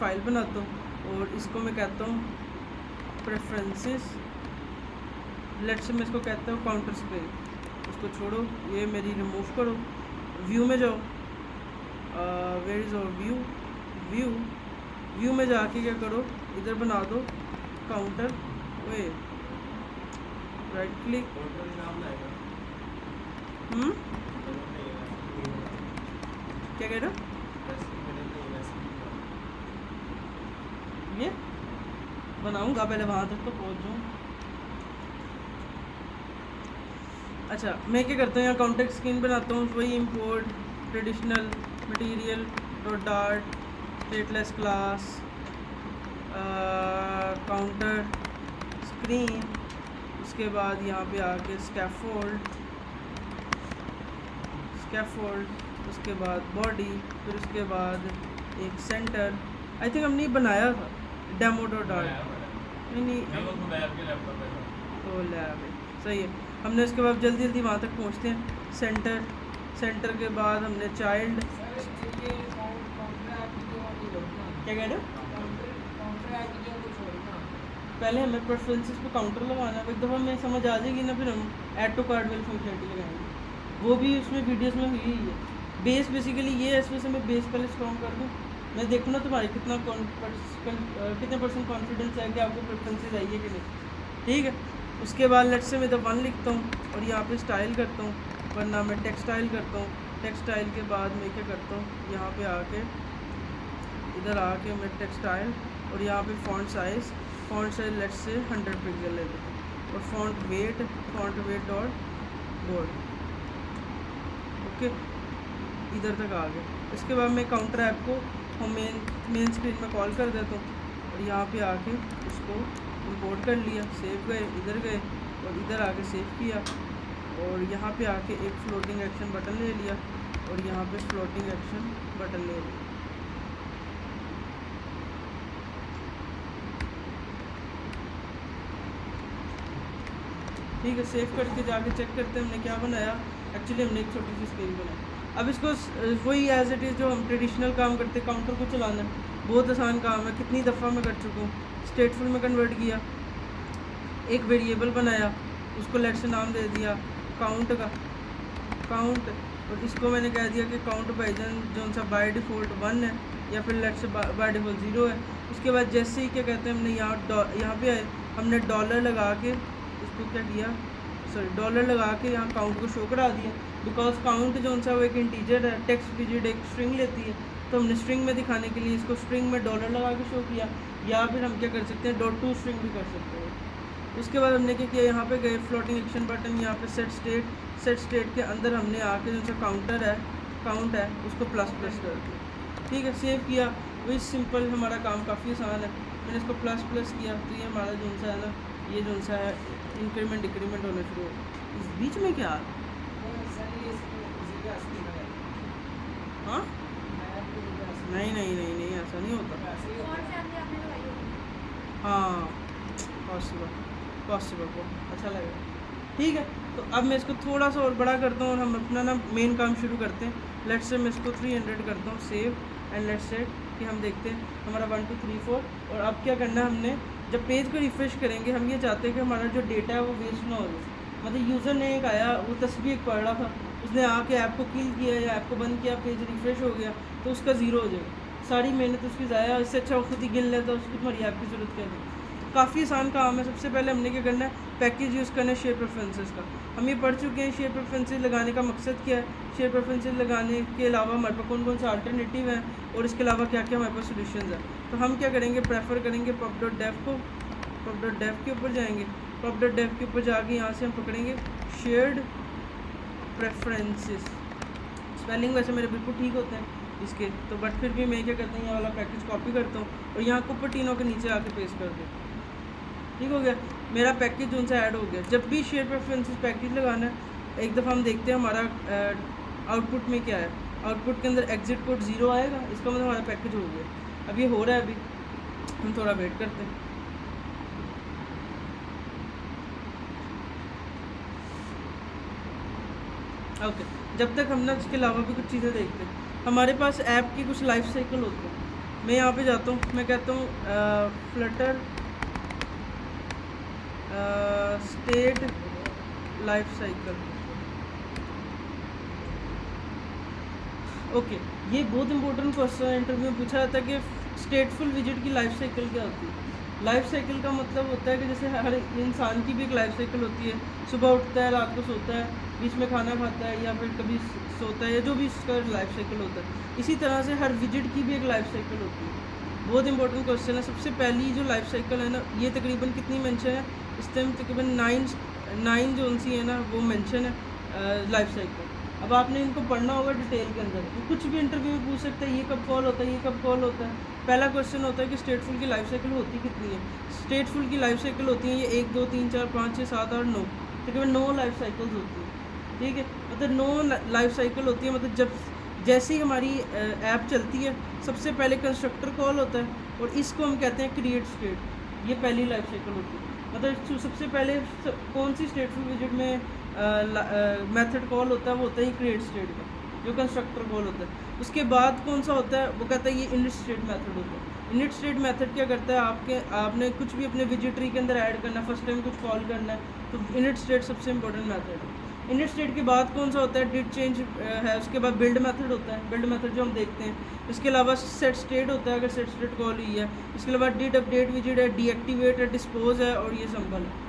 File बनाता हूँ और इसको मैं कहता हूँ प्रेफरेंसेस। लेट्स से मैं इसको कहता हूँ काउंटर स्क्रीन। इसको छोड़ो, ये मेरी रिमूव करो, व्यू में जाओ, वेयर इज़ और व्यू, व्यू व्यू में जाके क्या करो, इधर बना दो काउंटर, वे राइट क्लिक, क्या कह रहे हो, ये बनाऊंगा, पहले वहाँ तक तो पहुँच जाऊँ। अच्छा, मैं क्या करता हूँ, यहाँ काउंटर स्क्रीन बनाता हूँ, वही import traditional material dot dart stateless class counter screen, उसके बाद यहाँ पे आके स्कैफोल्ड, उसके बाद बॉडी, फिर उसके बाद एक सेंटर। आई थिंक हमने बनाया था डेमो डॉट डार्ट, नहीं तो लैब है, सही है। हमने उसके बाद जल्दी जल्दी वहाँ तक पहुँचते हैं। सेंटर के बाद हमने चाइल्ड, क्या कह रहे हो, पहले हमें प्रेफरेंसेस पे काउंटर लगाना है। एक दफ़ा हमें समझ आ जाएगी ना, फिर हम ऐड टू कार्ट वाली फंक्शनलिटी लगाएंगे, वो भी उसमें वीडियोस में हुई है। बेस बेसिकली ये है, इसमें से मैं बेस पहले स्ट्रॉन्ग कर दूँ, मैं देखूँ ना तुम्हारी कितने % कॉन्फिडेंस है कि आपको प्रेफरेंसेस आई है कि नहीं, ठीक है। उसके बाद लेट्स से मैं द वन लिखता हूँ और यहाँ पे स्टाइल करता हूँ, वरना मैं टेक्सटाइल करता हूँ। टेक्सटाइल के बाद मैं क्या करता हूँ, यहाँ पे आके इधर आके मैं टेक्सटाइल और यहाँ पे font size let's say 100 pixel ले लेते हैं, और font weight dot bold, okay, इधर तक आ गए। इसके बाद मैं काउंटर ऐप को हम मेन स्क्रीन में कॉल कर देता हूँ और यहाँ पे आके उसको इंपोर्ट कर लिया, सेव गए, इधर गए और इधर आके सेव किया, और यहाँ पे आके एक फ्लोटिंग एक्शन बटन ले लिया और यहाँ पे फ्लोटिंग एक्शन बटन ले लिया। ठीक है, सेव करके जाके चेक करते हैं हमने क्या बनाया। एक्चुअली हमने एक छोटी सी स्क्रीन बनाई। अब इसको वही एज इट इज़ जो हम ट्रेडिशनल काम करते, काउंटर को चलाना बहुत आसान काम है, कितनी दफ़ा मैं कर चुका हूँ। स्टेटफुल में कन्वर्ट किया, एक वेरिएबल बनाया, उसको लेट से नाम दे दिया काउंट का, काउंट, और इसको मैंने कह दिया कि काउंट बाई जो सा बाय डिफ़ॉल्ट 1 है, या फिर लेट से बाय डिफ़ॉल्ट 0 है। उसके बाद जैसे ही क्या कहते हैं, हमने यहाँ पे आए, हमने डॉलर लगा के इसको क्या किया, डॉलर लगा के यहाँ काउंट को शो करा दिया, बिकॉज काउंट जो सा वो एक इंटीजर है, टेक्स्ट विजिट एक स्ट्रिंग लेती है, तो हमने स्ट्रिंग में दिखाने के लिए इसको स्ट्रिंग में डॉलर लगा के शो किया, या फिर हम क्या कर सकते हैं .to स्ट्रिंग भी कर सकते हैं। उसके बाद हमने क्या किया, यहाँ पे गए फ्लोटिंग एक्शन बटन, यहाँ पे सेट स्टेट के अंदर हमने आके जो सा काउंट है उसको प्लस कर दिया, ठीक है, सेव किया। वही सिंपल, हमारा काम काफ़ी आसान है। मैंने इसको प्लस किया तो ये हमारा जो सा है ना, ये जो सा है इंक्रीमेंट डिक्रीमेंट होने शुरू हो। इस बीच में क्या, हाँ नहीं ऐसा नहीं होता, हाँ पॉसिबल को अच्छा लगेगा, ठीक है। तो अब मैं इसको थोड़ा सा और बड़ा करता हूँ और हम अपना ना मेन काम शुरू करते हैं। लेट्स से मैं इसको 300 करता हूँ, सेव एंड लेट्स से कि हम देखते हैं हमारा 1 2 3 4। और अब क्या करना है, हमने जब पेज को रिफ़्रेश करेंगे, हम ये चाहते हैं कि हमारा जो डेटा है वो वेस्ट ना हो जाए। मतलब यूज़र ने एक आया, वो तस्वीर एक पढ़ रहा था, उसने आके ऐप को किल किया या ऐप को बंद किया, पेज रिफ़्रेश हो गया, तो उसका 0 हो जाएगा, सारी मेहनत उसकी ज़ाया। इससे अच्छा वो खुद ही गिन लेता, उसकी तुम्हारी ऐप की ज़रूरत क्या है। काफ़ी आसान काम है। सबसे पहले हमने क्या करना है, पैकेज यूज़ करना है शेयर प्रेफरेंसेस का। हम ये पढ़ चुके हैं शेयर प्रेफरेंसेस लगाने का मकसद क्या है, शेयर प्रेफरेंसेस लगाने के अलावा हमारे पास कौन कौन सा अल्टरनेटिव है, और इसके अलावा क्या क्या हमारे पास सोल्यूशन है। तो हम क्या करेंगे, प्रेफर करेंगे pub.dev को, pub.dev के ऊपर जाएंगे, pub.dev के ऊपर जाके यहाँ से हम पकड़ेंगे शेयर्ड प्रेफरेंसेस। स्पेलिंग वैसे मेरे बिल्कुल ठीक होते हैं इसके, तो बट फिर भी मैं क्या करता हूँ, ये वाला पैकेज कॉपी करता हूँ और यहाँ कुपर्टिनो के नीचे आके पेस्ट कर देता हूँ। ठीक हो गया, मेरा पैकेज जो सा ऐड हो गया। जब भी शेयर प्रेफरेंसेस पैकेज लगाना है, एक दफ़ा हम देखते हैं हमारा आउटपुट में क्या है। आउटपुट के अंदर एग्जिट कोड 0 आएगा, इसका मतलब हमारा पैकेज हो गया। अब ये हो रहा है, अभी हम थोड़ा वेट करते हैं। ओके, जब तक हम ना इसके अलावा भी कुछ चीज़ें देखते हैं। हमारे पास ऐप की कुछ लाइफ साइकिल होती है। मैं यहाँ पे जाता हूँ, मैं कहता हूँ Flutter state life cycle. Okay, ये बहुत इंपॉर्टेंट क्वेश्चन इंटरव्यू में पूछा जाता है कि स्टेटफुल विजिट की लाइफ साइकिल क्या होती है। लाइफ साइकिल का मतलब होता है कि जैसे हर इंसान की भी एक लाइफ साइकिल होती है, सुबह उठता है, रात को सोता है, बीच में खाना खाता है या फिर कभी सोता है, या जो भी इसका लाइफ साइकिल होता है, इसी तरह से हर विजिट की भी एक लाइफ साइकिल होती है। बहुत इंपॉर्टेंट क्वेश्चन है। सबसे पहली जो लाइफ साइकिल है ना, ये तकरीबन कितनी मेंशन है इस टाइम, तकरीबन 9 जो सी है ना वो मेंशन है लाइफ साइकिल। अब आपने इनको पढ़ना होगा डिटेल के अंदर, तो कुछ भी इंटरव्यू में पूछ सकते हैं ये कब कॉल होता है, ये कब कॉल होता है। पहला क्वेश्चन होता है कि स्टेटफुल की लाइफ साइकिल होती कितनी है। स्टेटफुल की लाइफ साइकिल होती है ये 1 2 3 4 5 6 7 8 9, तकरीबन 9 लाइफ साइकिल्स होती है। ठीक है, मतलब 9 लाइफ साइकिल होती है। मतलब जब जैसे ही हमारी ऐप चलती है, सबसे पहले कंस्ट्रक्टर कॉल होता है और इसको हम कहते हैं क्रिएट स्टेट। ये पहली लाइफ साइकिल होती है। मतलब सबसे पहले कौन सी स्टेटफुल विजिट में मेथड कॉल होता है, वो होता है क्रिएट स्टेट का, जो कंस्ट्रक्टर कॉल होता है। उसके बाद कौन सा होता है, वो कहता है ये इनिट स्टेट मेथड होता है। इनिट स्टेट मेथड क्या करता है, आपने कुछ भी अपने विजिटरी के अंदर ऐड करना है, फर्स्ट टाइम कुछ कॉल करना है, तो इनिट स्टेट सबसे इंपॉर्टेंट मेथड है। इनिट स्टेट के बाद कौन सा होता है, डिड चेंज है। उसके बाद बिल्ड मेथड होता है, बिल्ड मेथड जो हम देखते हैं। इसके अलावा सेट स्टेट होता है, अगर सेट स्टेट कॉल हुई है। इसके अलावा डिड अपडेट विजिट है, डीएक्टिवेट है, डिस्पोज है और ये सिंबल है।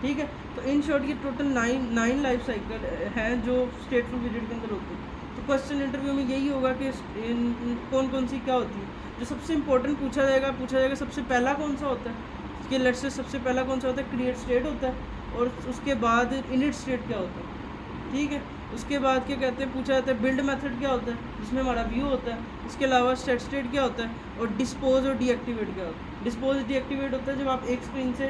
ठीक है, तो इन शॉर्ट ये टोटल 9 लाइफ साइकिल हैं जो स्टेटफुल विजिट के अंदर होती है। तो क्वेश्चन इंटरव्यू में यही होगा कि कौन कौन सी क्या होती है। जो सबसे इंपॉर्टेंट पूछा जाएगा सबसे पहला कौन सा होता है, कि लेट्स से सबसे पहला कौन सा होता है, क्रिएट स्टेट होता है। और उसके बाद इनिट स्टेट क्या होता है। ठीक है, उसके बाद क्या कहते हैं, पूछा जाता है बिल्ड मेथड क्या होता है, जिसमें हमारा व्यू होता है। इसके अलावा सेट स्टेट क्या होता है, और डिस्पोज और डीएक्टिवेट क्या होता है। डिस्पोज डीएक्टिवेट होता है जब आप एक स्क्रीन से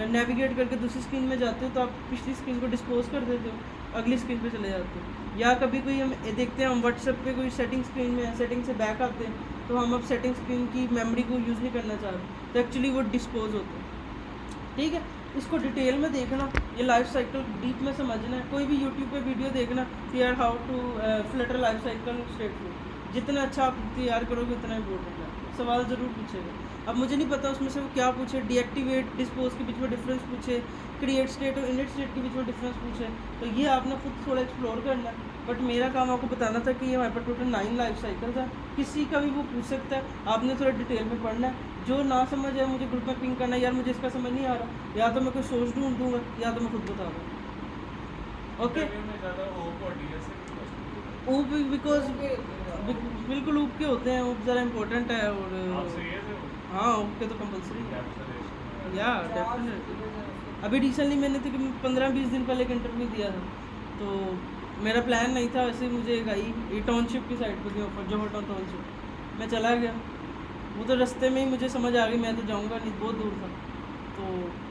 नेविगेट करके दूसरी स्क्रीन में जाते हो, तो आप पिछली स्क्रीन को डिस्पोज कर देते हो, अगली स्क्रीन पे चले जाते हो। या कभी कोई हम देखते हैं, हम व्हाट्सएप पे कोई सेटिंग स्क्रीन में सेटिंग से बैक आते हैं, तो हम अब सेटिंग स्क्रीन की मेमोरी को यूज़ नहीं करना चाह रहे, तो एक्चुअली वो डिस्पोज होता है। ठीक है, इसको डिटेल में देखना, ये लाइफ साइकिल डीप में समझना है। कोई भी यूट्यूब पे वीडियो देखना कि यार how to Flutter life cycle stateful, जितना अच्छा आप तैयार करोगे उतना इंपॉर्टेंट है। सवाल ज़रूर पूछेगा। अब मुझे नहीं पता उसमें से वो क्या पूछे, डीएक्टिवेट डिस्पोज के बीच में डिफरेंस पूछे, क्रिएट स्टेट और इनिट स्टेट के बीच में डिफरेंस पूछे, तो ये आपने खुद थोड़ा एक्सप्लोर करना है। बट मेरा काम आपको बताना था कि ये हमारे पास टोटल 9 लाइफ साइकिल था। किसी का भी वो पूछ सकता है, आपने थोड़ा डिटेल में पढ़ना है। जो ना समझ है मुझे ग्रुप में पिंग करना है, यार मुझे इसका समझ नहीं आ रहा, या तो मैं कोई सोच ढूंढ दूंगा या तो मैं खुद बता दूँगा। ओके, ऊप बिकॉज बिल्कुल ऊप के होते हैं, ऊप ज़रा इम्पोर्टेंट है। और हाँ, ऊप के तो कंपलसरी है या डेफिनेटली। अभी रिसेंटली मैंने तो 15-20 दिन पहले एक इंटरव्यू दिया था, तो मेरा प्लान नहीं था वैसे। मुझे एक आई ये टाउनशिप की साइड पर थी ऑफर, जोहर टाउनशिप। मैं चला गया, वो तो रास्ते में ही मुझे समझ आ गई मैं तो जाऊंगा नहीं, बहुत दूर था। तो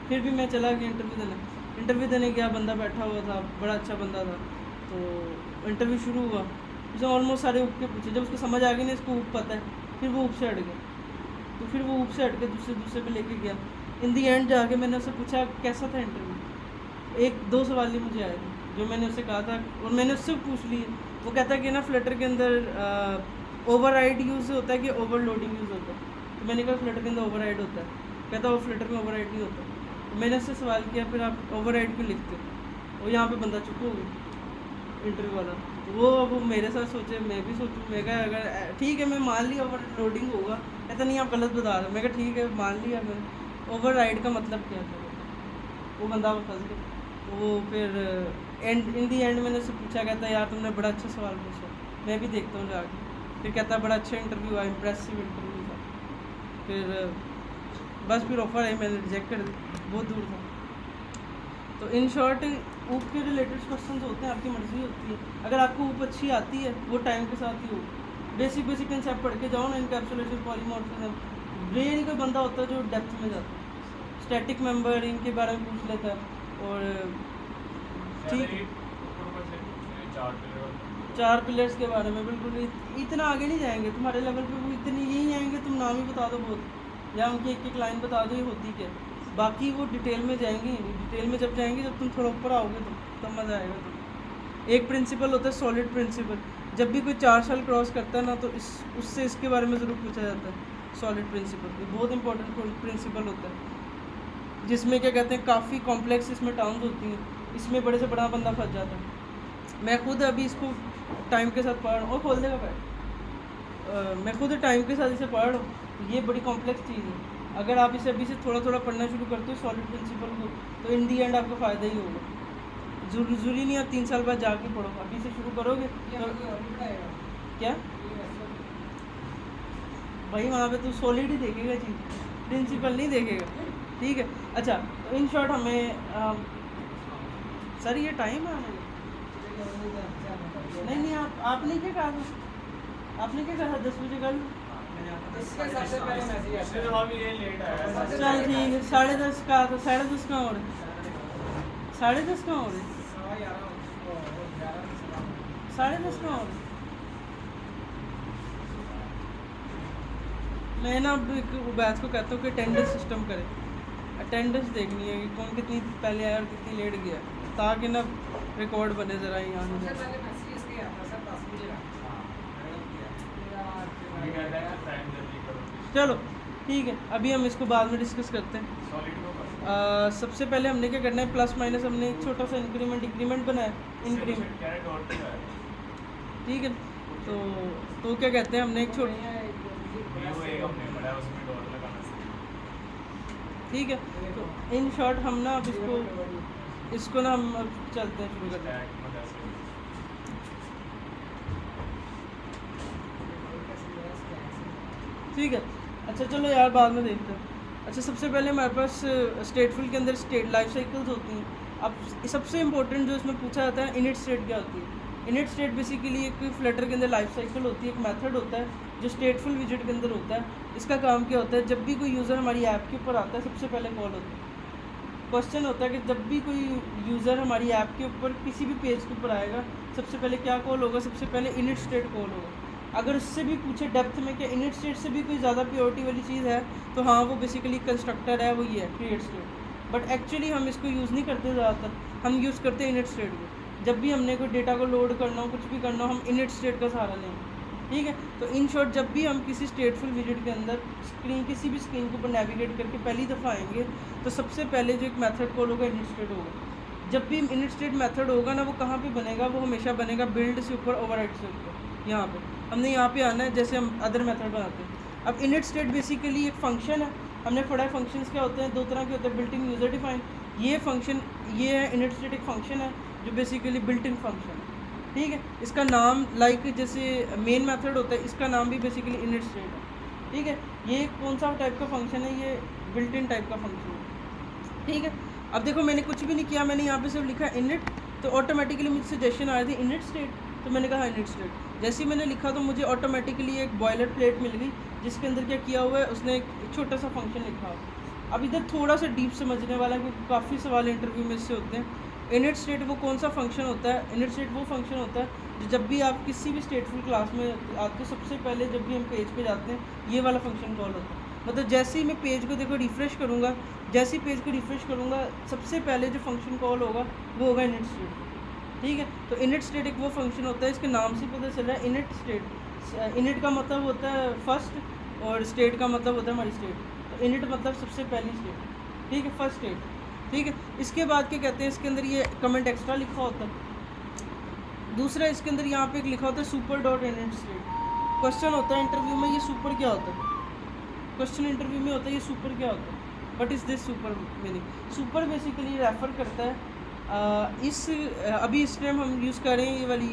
फिर भी मैं चला गया इंटरव्यू देने गया। बंदा बैठा हुआ था, बड़ा अच्छा बंदा था। तो इंटरव्यू शुरू हुआ, उसने ऑलमोस्ट सारे ऊप के पूछे। जब उसको समझ आ गई ना इसको ऊप पता है, फिर वो ऊप से हट गया। तो फिर वो ऊप से हट के दूसरे पे लेके गया। इन दी एंड जाके मैंने उससे पूछा कैसा था इंटरव्यू। 1-2 सवाल ही मुझे आए थे जो मैंने उससे कहा था, और मैंने उससे पूछ लिए। वो कहता है कि ना फ्लटर के अंदर ओवरराइड यूज़ होता है कि ओवरलोडिंग यूज़ होता है। तो मैंने कहा फ्लटर के अंदर ओवरराइड होता है। कहता वो फ्लटर में ओवरराइड नहीं होता। तो मैंने उससे सवाल किया फिर आप ओवरराइड क्यों लिखते हो। और यहाँ पे बंदा चुप हो गया इंटरव्यू वाला। तो वो मेरे साथ सोचे, मैं भी सोचूँ। मैं कहा अगर ठीक है मैं मान लिया ओवरलोडिंग होगा, कहता नहीं आप गलत बता रहे हो। मैं कहा ठीक है मान लिया मैंने। ओवरराइड का मतलब क्या था, वो बंदा फंस गया। तो वो फिर इन दी एंड मैंने उससे पूछा, कहता यार तुमने बड़ा अच्छा सवाल पूछा, मैं भी देखता हूँ जाके। फिर कहता बड़ा अच्छा इंटरव्यू हुआ, इम्प्रेसिव इंटरव्यू था। फिर बस फिर ऑफर आई, मैंने रिजेक्ट कर दी, बहुत दूर था। तो इन शॉर्ट ऊप के रिलेटेड क्वेश्चन होते हैं, आपकी मर्ज़ी होती है। अगर आपको ऊप अच्छी आती है, वो टाइम के साथ ही हो। बेसिक कंसेप्ट पढ़ के जाओ ना, इनकैप्सुलेशन, पॉलीमॉर्फिज्म। रेयर कोई बंदा होता है जो डेप्थ में जाता है। स्टैटिक मेंबर इनके बारे में पूछ लेता है। और ठीक 4 पिलर्स के बारे में बिल्कुल इतना आगे नहीं जाएंगे, तुम्हारे लेवल पे वो इतनी यही आएंगे। तुम नाम ही बता दो बहुत, या उनकी एक लाइन बता दो ये होती क्या। बाकी वो डिटेल में जाएंगी, डिटेल में जब जाएंगी जब तुम थोड़ा ऊपर आओगे तो तब मज़ा आएगा। तो एक प्रिंसिपल होता है सॉलिड प्रिंसिपल, जब भी कोई 4 साल क्रॉस करता है ना, तो उससे इसके बारे में ज़रूर पूछा जाता है सॉलिड प्रिंसिपल, ये बहुत इंपॉर्टेंट प्रिंसिपल होता है, जिसमें क्या कहते हैं काफ़ी कॉम्प्लेक्स इसमें टर्म्स होती हैं, इसमें बड़े से बड़ा बंदा फंस जाता है। मैं खुद अभी इसको टाइम के साथ पढ़ रहा हूँ, और खोल देगा पैर, मैं खुद टाइम के साथ इसे पढ़ रहा हूँ। ये बड़ी कॉम्प्लेक्स चीज़ है, अगर आप इसे अभी से थोड़ा थोड़ा पढ़ना शुरू करते हो सॉलिड प्रिंसिपल को, तो इन दी एंड आपको फ़ायदा ही होगा। ज़रूरी नहीं आप 3 साल बाद जाके पढ़ो, अभी से शुरू करोगे तो क्या भाई वहाँ पे तो सॉलिड ही देखेगा चीज़, प्रिंसिपल नहीं देखेगा, ठीक है। अच्छा, तो इन शॉर्ट हमें सर ये टाइम है आने नहीं आपने क्या कहा था, आपने क्या कहा 10 बजे कल, चल ठीक है 10:30 का था, 10:30 कहाँ हो रहे, 10:30 कहाँ हो रहे, 10:30 कहाँ हो रहे। मैं ना अब एक बैच को कहता हूँ कि अटेंडेंस सिस्टम करें, अटेंडेंस देखनी है कि कौन कितनी पहले आया और कितनी लेट गया, ताकि ना रिकॉर्ड बने ज़रा यहाँ चलो ठीक है, अभी हम इसको बाद में डिस्कस करते हैं। सबसे पहले हमने क्या करना है, प्लस माइनस हमने एक छोटा सा इंक्रीमेंट डिक्रीमेंट बनाया, इंक्रीमेंट, ठीक है। तो क्या कहते हैं, हमने एक छोटा, ठीक है। तो इन शॉर्ट हम ना अब इसको ना हम अब चलते हैं, शुरू करते हैं। ठीक है, अच्छा चलो यार बाद में देखते हैं। अच्छा सबसे पहले हमारे पास स्टेटफुल के अंदर स्टेट लाइफ साइकिल्स होती हैं। अब सबसे इम्पोर्टेंट जो इसमें पूछा जाता है, इनिट स्टेट क्या होती है। इनिट स्टेट बेसिकली एक फ्लटर के अंदर लाइफ साइकिल होती है, एक मेथड होता है जो स्टेटफुल विजिट के अंदर होता है। इसका काम क्या होता है, जब भी कोई यूज़र हमारी ऐप के ऊपर आता है सबसे पहले कॉल होता है। क्वेश्चन होता है कि जब भी कोई यूज़र हमारी ऐप के ऊपर किसी भी पेज के ऊपर आएगा सबसे पहले क्या कॉल होगा, सबसे पहले इनिट स्टेट कॉल होगा। अगर उससे भी पूछे डेप्थ में कि इनिट स्टेट से भी कोई ज़्यादा प्योरिटी वाली चीज़ है, तो हाँ वो बेसिकली कंस्ट्रक्टर है, वो ये है क्रिएट स्टेट। बट एक्चुअली हम इसको यूज़ नहीं करते ज़्यादातर, हम यूज़ करते हैं इनिट स्टेट को। जब भी हमने कोई डेटा को लोड करना हो, कुछ भी करना हो, हम इनिट स्टेट का सहारा लेंगे, ठीक है। तो इन शॉर्ट जब भी हम किसी स्टेटफुल विजिट के अंदर किसी भी स्क्रीन के ऊपर नेविगेट करके पहली दफ़ा आएंगे, तो सबसे पहले जो एक मेथड कॉल होगा इनिट स्टेट होगा। जब भी इनिट स्टेट मेथड होगा ना, वो कहाँ पे बनेगा, वो हमेशा बनेगा बिल्ड से ऊपर, ओवरराइड से ऊपर। यहाँ पे हमने यहाँ पे आना है जैसे हम अदर मेथड बनाते हैं। अब इनिट स्टेट बेसिकली एक फंक्शन है, हमने पढ़ा है फंक्शंस क्या होते हैं, 2 तरह के होते हैं, बिल्ट इन यूज़र डिफाइन। ये फंक्शन ये है इनिट स्टेट, एक फंक्शन है जो बेसिकली बिल्ट इन फंक्शन है, ठीक है। इसका नाम लाइक जैसे मेन मेथड होता है, इसका नाम भी बेसिकली इनिट स्टेट है, ठीक है। ये कौन सा टाइप का फंक्शन है, ये बिल्ट इन टाइप का फंक्शन है, ठीक है। अब देखो मैंने कुछ भी नहीं किया, मैंने यहाँ पे सिर्फ लिखा इनिट, तो ऑटोमेटिकली मुझे सजेशन आ रही थी इनिट स्टेट, तो मैंने कहा इनिट स्टेट। जैसे ही मैंने लिखा तो मुझे ऑटोमेटिकली एक बॉयलर प्लेट मिल गई, जिसके अंदर क्या किया हुआ है, उसने एक छोटा सा फंक्शन लिखा हुआ। अब इधर थोड़ा सा डीप समझने वाला है, क्योंकि काफ़ी सवाल इंटरव्यू में इससे होते हैं। इनिट स्टेट वो कौन सा फंक्शन होता है, इनिट स्टेट वो फंक्शन होता है जो जब भी आप किसी भी स्टेटफुल क्लास में आते हो, सबसे पहले जब भी हम पेज पे जाते हैं ये वाला फंक्शन कॉल होता है। मतलब जैसे ही मैं पेज को देखो रिफ़्रेश करूँगा, जैसे ही पेज को रिफ़्रेश करूँगा, सबसे पहले जो फंक्शन कॉल होगा वो होगा इनिट स्टेट, ठीक है। तो इनिट स्टेट एक वो फंक्शन होता है, इसके नाम से पता चल रहा है इनिट स्टेट। इनिट का मतलब होता है फर्स्ट, और स्टेट का मतलब होता है हमारी स्टेट। तो इनिट मतलब सबसे पहली स्टेट, ठीक है, फर्स्ट स्टेट, ठीक है। इसके बाद क्या कहते हैं, इसके अंदर ये कमेंट एक्स्ट्रा लिखा होता है। दूसरा इसके अंदर यहाँ पे एक लिखा होता है super dot init state. Question होता है इंटरव्यू में, ये सुपर क्या होता है, क्वेश्चन इंटरव्यू में होता है ये सुपर क्या होता है, but is this super meaning. Super basically refer करता है अभी इस टाइम हम यूज़ कर रहे हैं ये वाली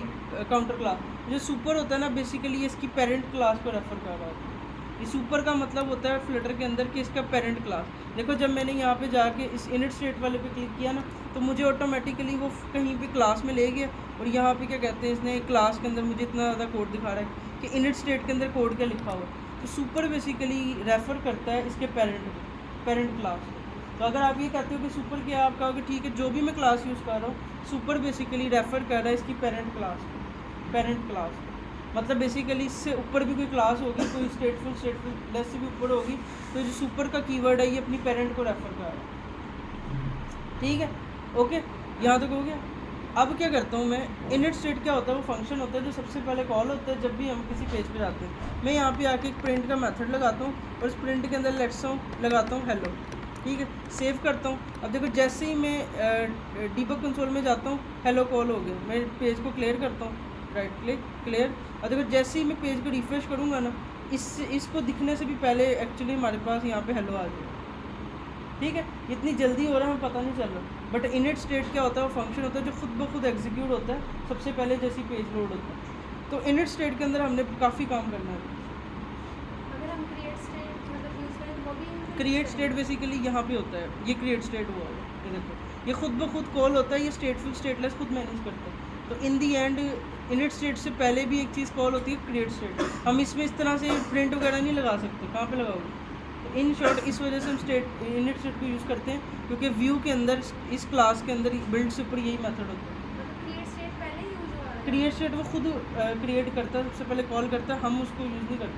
काउंटर क्लास। जो सुपर होता है ना, बेसिकली इसकी पेरेंट क्लास को रेफ़र कर रहा है। ये सुपर का मतलब होता है फ्लटर के अंदर कि इसका पेरेंट क्लास। देखो जब मैंने यहाँ पे जाके इस इनिट स्टेट वाले पे क्लिक किया ना, तो मुझे ऑटोमेटिकली वो कहीं पे क्लास में ले गया, और यहाँ पे क्या कहते हैं, इसने क्लास के अंदर मुझे इतना ज़्यादा कोड दिखा रहा है कि इनिट स्टेट के अंदर कोड क्या लिखा हुआ है। तो सुपर बेसिकली रेफ़र करता है इसके पेरेंट क्लास। तो अगर आप ये कहते हो कि सुपर क्या, आप कहोगे ठीक है जो भी मैं क्लास यूज़ कर रहा हूँ, सुपर बेसिकली रेफ़र कर रहा है इसकी पेरेंट क्लास। मतलब बेसिकली इससे ऊपर भी कोई क्लास होगी, कोई स्टेटफुल लेस से भी ऊपर होगी, तो जो सुपर का कीवर्ड है ये अपनी पेरेंट को रेफ़र कर रहा है, ठीक है। ओके, यहाँ तक हो गया। अब क्या करता हूँ मैं, इनिट स्टेट क्या होता है, वो फंक्शन होता है जो सबसे पहले कॉल होता है जब भी हम किसी पेज पे जाते हैं। मैं यहाँ पे आके एक प्रिंट का मेथड लगाता हूँ और इस प्रिंट के अंदर लेट्स लगाता हूँ हेलो, ठीक है, सेव करता हूँ। अब देखो जैसे ही मैं डीबग कंसोल में जाता हूँ, हेलो कॉल हो गया, मैं पेज को क्लियर करता हूँ, राइट क्लिक क्लियर। और देखो जैसे ही मैं पेज को रिफ्रेश करूँगा ना, इसको दिखने से भी पहले एक्चुअली हमारे पास यहाँ पे हेलो आ जाएगा, ठीक है। इतनी जल्दी हो रहा है हमें पता नहीं चल रहा। बट इनिट स्टेट क्या होता है, वो फंक्शन होता है जो खुद ब खुद एग्जीक्यूट होता है सबसे पहले जैसी पेज लोड होता है। तो इनिट स्टेट के अंदर हमने काफ़ी काम करना है। अगर हम क्रिएट स्टेट मतलब यूज करें तो वो भी क्रिएट स्टेट बेसिकली यहाँ पे होता है, ये क्रिएट स्टेट हुआ है, ये देखो ये खुद ब खुद कॉल होता है, ये स्टेटफुल स्टेटलेस खुद मैनेज करता है। तो इन दी एंड इनिट स्टेट से पहले भी एक चीज़ कॉल होती है क्रिएट स्टेट। हम इसमें इस तरह से प्रिंट वगैरह नहीं लगा सकते, कहाँ पे लगाओगे। तो इन शॉर्ट इस वजह से हम स्टेट इनिट स्टेट को यूज़ करते हैं, क्योंकि व्यू के अंदर इस क्लास के अंदर बिल्ड से ऊपर यही मेथड होता है। क्रिएट स्टेट पहले यूज हो रहा है। क्रिएट स्टेट वो खुद क्रिएट करता है, सबसे पहले कॉल करता है, हम उसको यूज़ नहीं करते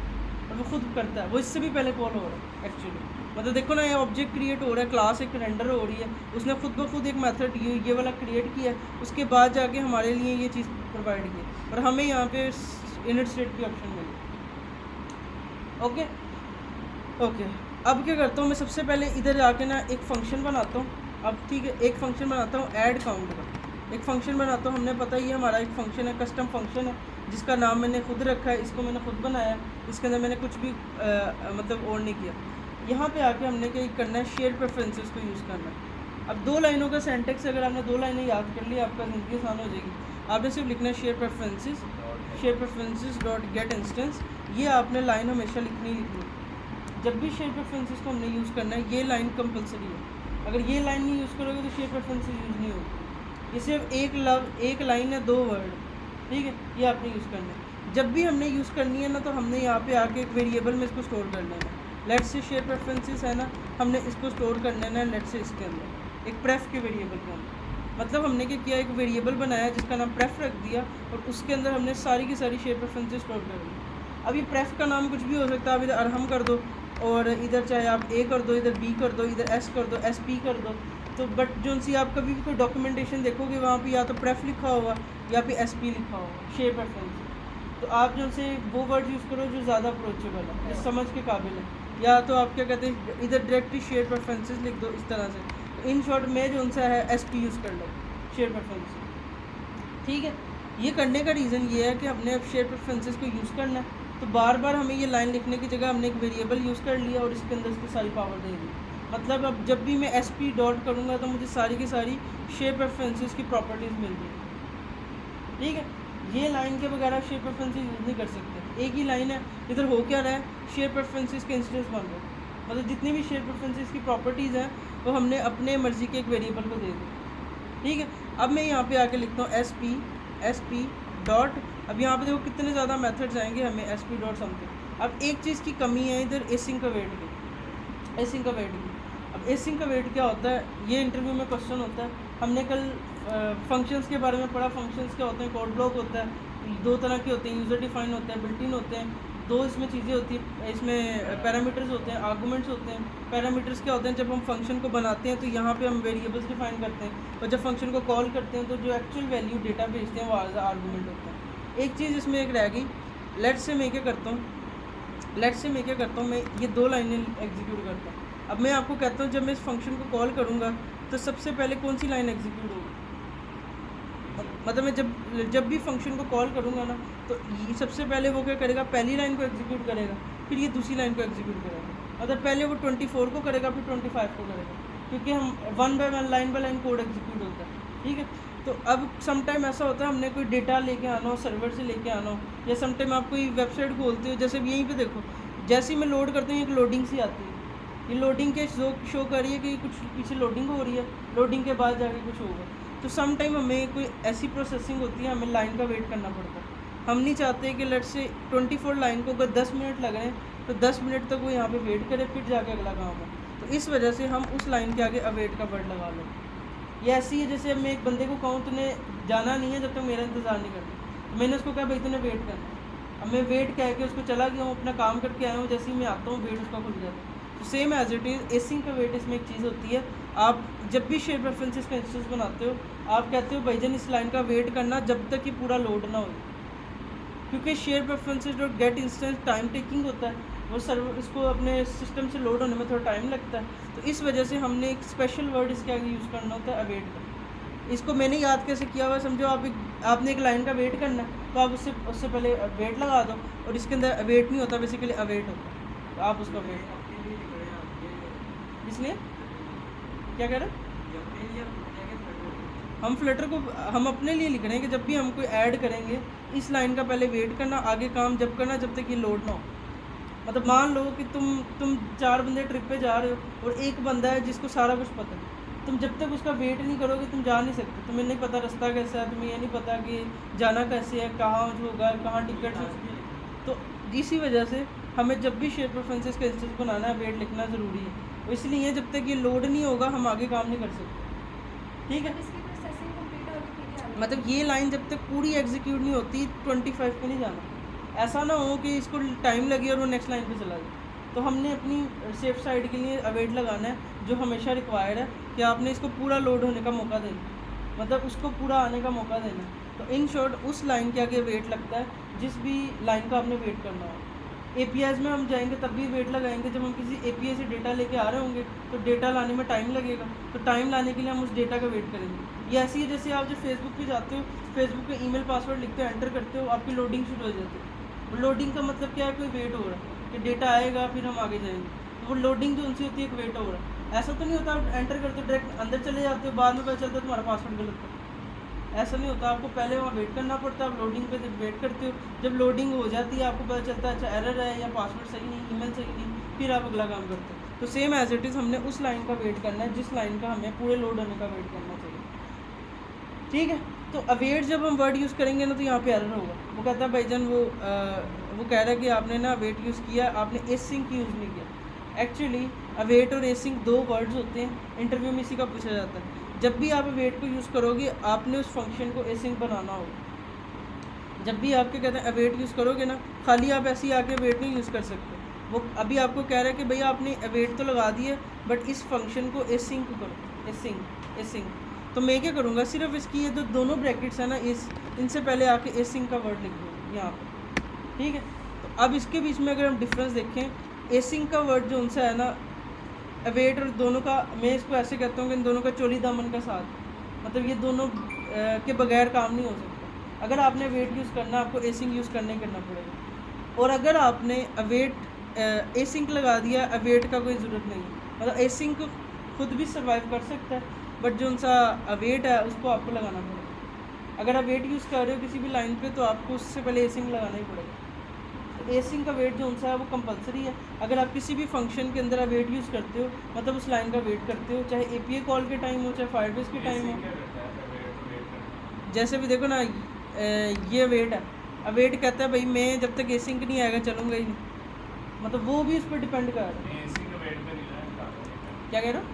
और वो खुद करता है, वो इससे भी पहले कॉल हो रहा है एक्चुअली। मतलब देखो ना, ये ऑब्जेक्ट क्रिएट हो रहा है, क्लास एक रेंडर हो रही है, उसने खुद ब खुद एक मेथड ये वाला क्रिएट किया है, उसके बाद जाके हमारे लिए ये चीज़ प्रोवाइड की और हमें यहाँ पे इनिट स्टेट की ऑप्शन मिली। ओके ओके, अब क्या करता हूँ मैं, सबसे पहले इधर जाके ना एक फंक्शन बनाता हूँ। अब ठीक है, एक फंक्शन बनाता हूँ ऐड काउंट का, एक फंक्शन बनाता हूँ। हमने पता ही है हमारा एक फंक्शन है, कस्टम फंक्शन है, जिसका नाम मैंने खुद रखा है, इसको मैंने खुद बनाया है, इसके अंदर मैंने कुछ भी मतलब और नहीं किया। यहाँ पे आके हमने क्या करना है, शेयर प्रेफरेंसेस को यूज़ करना है। अब 2 लाइनों का सेंटेक्स, अगर आपने 2 लाइनें याद कर ली, आपका ज़िंदगी आसान हो जाएगी। आपने सिर्फ लिखना है share preferences dot get instance. ये आपने लाइन हमेशा लिखनी ही लिखनी है। जब भी शेयर प्रेफरेंसेस को हमने यूज़ करना है, ये लाइन कंपलसरी है। अगर ये लाइन नहीं यूज़ करोगे तो शेयर प्रेफरेंसेस यूज़ नहीं होगी। ये सिर्फ एक लाइन है, 2 वर्ड, ठीक है, ये आपने यूज़ करना है। जब भी हमने यूज़ करनी है ना, तो हमने यहाँ पे आके एक वेरिएबल में इसको स्टोर कर लेना है। लेट्स से शेयर प्रेफरेंसेस है ना, हमने इसको स्टोर कर लेना है लेट्स से इसके अंदर एक प्रेफ के वेरिएबल के अंदर। मतलब हमने क्या किया, एक वेरिएबल बनाया जिसका नाम प्रेफ रख दिया और उसके अंदर हमने सारी की सारी शेयर प्रेफरेंसेस स्टोर कर दी। अब ये प्रेफ का नाम कुछ भी हो सकता है, आप इधर अरहम कर दो और इधर चाहे आप ए कर दो, इधर बी कर दो, इधर एस कर दो, एस पी कर दो। तो बट जो सी आप कभी भी कोई डॉक्यूमेंटेशन देखोगे, वहाँ पे या तो प्रेफ लिखा होगा या फिर एस पी लिखा होगा, शेयर प्रेफरेंस। तो आप जो से वो वर्ड यूज़ करो जो ज़्यादा अप्रोचेबल है, जो समझ के काबिल है। या तो आप क्या कहते हैं, इधर डायरेक्टली शेयर प्रेफरेंसेस लिख दो इस तरह से। तो इन शॉर्ट में जो उनसा है एस पी यूज़ कर लो, शेयर प्रेफरेंस, ठीक है। ये करने का रीज़न ये है कि हमने अब शेयर प्रेफरेंसेस को यूज़ करना है, तो बार बार हमें ये लाइन लिखने की जगह हमने एक वेरिएबल यूज़ कर लिया और इसके अंदर इसकी सारी पावर दे दी। मतलब अब जब भी मैं एस पी डॉट करूँगा तो मुझे सारी की सारी शेयर प्रेफरेंसेस की प्रॉपर्टीज़ मिल जाएगी, ठीक है। ये लाइन के बगैर आप शेयर प्रेफरेंसेस यूज़ नहीं कर सकते। एक ही लाइन है, इधर हो क्या रहा है, शेयर प्रेफरेंसेस के इंस्टेंस बन रहे हैं। मतलब जितनी भी शेयर प्रेफरेंसेस की प्रॉपर्टीज़ हैं वो हमने अपने मर्ज़ी के एक वेरिएबल को दे दी, ठीक है। अब मैं यहाँ पे आके लिखता हूँ एस पी डॉट, अब यहाँ पे देखो कितने ज़्यादा मेथड्स आएंगे हमें, एस पी डॉट समथिंग। अब एक चीज़ की कमी है इधर, एसिंक अवेट की, एसिंक अवेट की। अब एसिंक अवेट क्या होता है, ये इंटरव्यू में क्वेश्चन होता है। हमने कल फंक्शंस के बारे में पढ़ा, फंक्शंस क्या होते हैं, कोड ब्लॉक होता है, 2 तरह के होते हैं, यूज़र डिफाइन होते हैं, बिल्ट इन होते हैं। 2 इसमें चीज़ें होती है, इसमें पैरामीटर्स होते हैं, आर्गूमेंट्स होते हैं। पैरामीटर्स क्या होते हैं, जब हम फंक्शन को बनाते हैं तो यहाँ पे हम वेरिएबल्स डिफाइन करते हैं, और जब फंक्शन को कॉल करते हैं तो जो एक्चुअल वैल्यू डेटा भेजते हैं वो आर्गूमेंट होता है। एक चीज़ इसमें एक रह गई, लेट्स से मैं क्या करता हूँ, मैं ये 2 लाइनें एग्जीक्यूट करता हूँ। अब मैं आपको कहता हूँ, जब मैं इस फंक्शन को कॉल करूँगा तो सबसे पहले कौन सी लाइन एग्जीक्यूट होगी। मतलब मैं जब भी फंक्शन को कॉल करूँगा ना, तो सबसे पहले वो क्या करेगा, पहली लाइन को एग्जीक्यूट करेगा, फिर ये दूसरी लाइन को एग्जीक्यूट करेगा। मतलब पहले वो 24 को करेगा, फिर 25 को करेगा, क्योंकि हम 1 by 1 line by line code execute होता है, ठीक है। तो अब सम टाइम ऐसा होता है, हमने कोई डेटा लेके आना हो, सर्वर से लेके आना हो, या सम टाइम आप कोई वेबसाइट खोलते हो, जैसे यहीं पे देखो, जैसे ही मैं लोड करता हूँ एक लोडिंग सी आती है, ये लोडिंग के शो कर रही है कि कुछ पीछे लोडिंग हो रही है, लोडिंग के बाद जाके कुछ होगा। तो सम टाइम हमें कोई ऐसी प्रोसेसिंग होती है, हमें लाइन का वेट करना पड़ता है। हम नहीं चाहते कि लेट से 24 लाइन को अगर 10 मिनट लग रहे हैं तो 10 मिनट तक वो यहाँ पे वेट करे, फिर जाके अगला काम हो। तो इस वजह से हम उस लाइन के आगे अवेट का वर्ड लगा लो। ये ऐसी है जैसे अब मैं एक बंदे को कहूँ तूने जाना नहीं है जब तक मेरा इंतज़ार नहीं करना, तो मैंने उसको कहा भाई तूने वेट करना। अब मैं वेट कह के उसको चला गया हूँ, अपना काम करके आया हूँ, जैसे ही मैं आता हूँ वेट उसका खुल जाता है। तो same as it is async await इसमें एक चीज़ होती है, आप जब भी शेयर प्रेफरेंसेस का इंस्टेंस बनाते हो आप कहते हो भाईजान इस लाइन का वेट करना जब तक कि पूरा लोड ना हो, क्योंकि share preferences dot get instance time taking होता है, वो सर्वर इसको अपने सिस्टम से लोड होने में थोड़ा टाइम लगता है, तो इस वजह से हमने एक स्पेशल वर्ड इसके आगे यूज़ करना होता है अवेट का। इसको मैंने याद कैसे किया हुआ, समझो आपने एक लाइन का वेट करना है तो आप उससे पहले वेट लगा दो, और इसके अंदर अवेट नहीं होता, बेसिकली अवेट होता है, तो आप उसका वेट इसलिए क्या कह रहे हैं हम फ्लटर को हम अपने लिए लिख रहे हैं कि जब भी हम कोई ऐड करेंगे इस लाइन का पहले वेट करना, आगे काम जब करना जब तक ये लोड ना हो। मतलब मान लो कि तुम 4 बंदे ट्रिप पे जा रहे हो और एक बंदा है जिसको सारा कुछ पता है, तुम जब तक उसका वेट नहीं करोगे तुम जा नहीं सकते, तुम्हें नहीं पता रास्ता कैसा है, तुम्हें ये नहीं पता कि जाना कैसे है, कहाँ होगा, कहाँ टिकट है, तो इसी वजह से हमें जब भी शेयर प्रेफरेंसेस का इंस्टेंस बनाना है वेट लिखना ज़रूरी है, तो इसलिए जब तक ये लोड नहीं होगा हम आगे काम नहीं कर सकते, ठीक है। इसकी प्रोसेसिंग कंप्लीट होगी फिर ही आगे। मतलब ये लाइन जब तक पूरी एग्जीक्यूट नहीं होती 25 पे नहीं जाना, ऐसा ना हो कि इसको टाइम लगे और वो नेक्स्ट लाइन पे चला जाए, तो हमने अपनी सेफ साइड के लिए अवेट लगाना है जो हमेशा रिक्वायर्ड है कि आपने इसको पूरा लोड होने का मौका देना, मतलब उसको पूरा आने का मौका देना, तो इन शॉर्ट उस लाइन के आगे वेट लगता है जिस भी लाइन का आपने वेट करना हो। APIs में हम जाएंगे तब भी वेट लगाएंगे, जब हम किसी API से डेटा लेके आ रहे होंगे तो डेटा लाने में टाइम लगेगा, तो टाइम लाने के लिए हम उस डेटा का वेट करेंगे। ये ऐसी है जैसे आप जब फेसबुक पे जाते हो, फेसबुक पे ईमेल पासवर्ड लिखते हो, एंटर करते हो, आपकी लोडिंग शुरू हो जाती है। लोडिंग का मतलब क्या है, कोई वेट हो रहा है कि डेटा आएगा फिर हम आगे जाएंगे, तो वो लोडिंग जो उनसे होती है एक वेट हो रहा है। ऐसा तो नहीं होता आप एंटर करते हो डायरेक्ट अंदर चले जाते हो, बाद में पता चलता है तुम्हारा पासवर्ड गलत है, ऐसा नहीं होता, आपको पहले वहाँ वेट करना पड़ता है, आप लोडिंग पे वेट करते हो, जब लोडिंग हो जाती है आपको पता चलता है अच्छा एरर है या पासवर्ड सही नहीं, ईमेल सही नहीं, फिर आप अगला काम करते हो। तो सेम एज इट इज़ हमने उस लाइन का वेट करना है जिस लाइन का हमें पूरे लोड होने का वेट करना चाहिए, ठीक है। तो अवेट जब हम वर्ड यूज़ करेंगे ना तो यहाँ पे एरर होगा, वो कहता है भाईजान वो कह रहा है कि आपने ना अवेट यूज़ किया, आपने एसिंक यूज़ नहीं किया। एक्चुअली अवेट और एसिंक 2 वर्ड्स होते हैं, इंटरव्यू में इसी का पूछा जाता है। जब भी आप अवेट को यूज़ करोगे आपने उस फंक्शन को एसिंक बनाना होगा। जब भी आपके कहते हैं अवेट यूज़ करोगे ना, खाली आप ऐसे ही आके अवेट नहीं यूज़ कर सकते, वो अभी आपको कह रहा है कि भैया आपने अवेट तो लगा दिया बट इस फंक्शन को एसिंक करो, एसिंक। तो मैं क्या करूँगा, सिर्फ इसकी ये जो दोनों ब्रैकेट्स हैं ना इनसे पहले आके एसिंक का वर्ड लिख दूँगा यहाँ पर, ठीक है। तो अब इसके बीच में अगर हम डिफरेंस देखें, एसिंक का वर्ड जो उनसे है ना अवेट और दोनों का, मैं इसको ऐसे कहता हूँ कि इन दोनों का चोली दामन का साथ, मतलब ये दोनों के बगैर काम नहीं हो सकता। अगर आपने अवेट यूज़ करना आपको एसिंक यूज़ करना ही करना पड़ेगा, और अगर आपने अवेट एसिंक लगा दिया अवेट का कोई ज़रूरत नहीं है, मतलब एसिंक खुद भी सर्वाइव कर सकता है बट जो उनसा अवेट है उसको आपको लगाना पड़ेगा। अगर आप वेट यूज़ कर रहे हो किसी भी लाइन पे तो आपको उससे पहले एसिंक लगाना ही पड़ेगा। तो एसिंक का वेट जो उनसा है वो कंपलसरी है। अगर आप किसी भी फंक्शन के अंदर आप वेट यूज़ करते हो मतलब उस लाइन का वेट करते हो, चाहे API कॉल के टाइम हो चाहे फायरबेस के टाइम हो। जैसे भी देखो ना ये वेट है, अवेट कहता है भाई मैं जब तक एसिंक नहीं आएगा चलूँगा ही नहीं, मतलब वो भी उस पर डिपेंड कर रहा है। क्या कह रहे हो?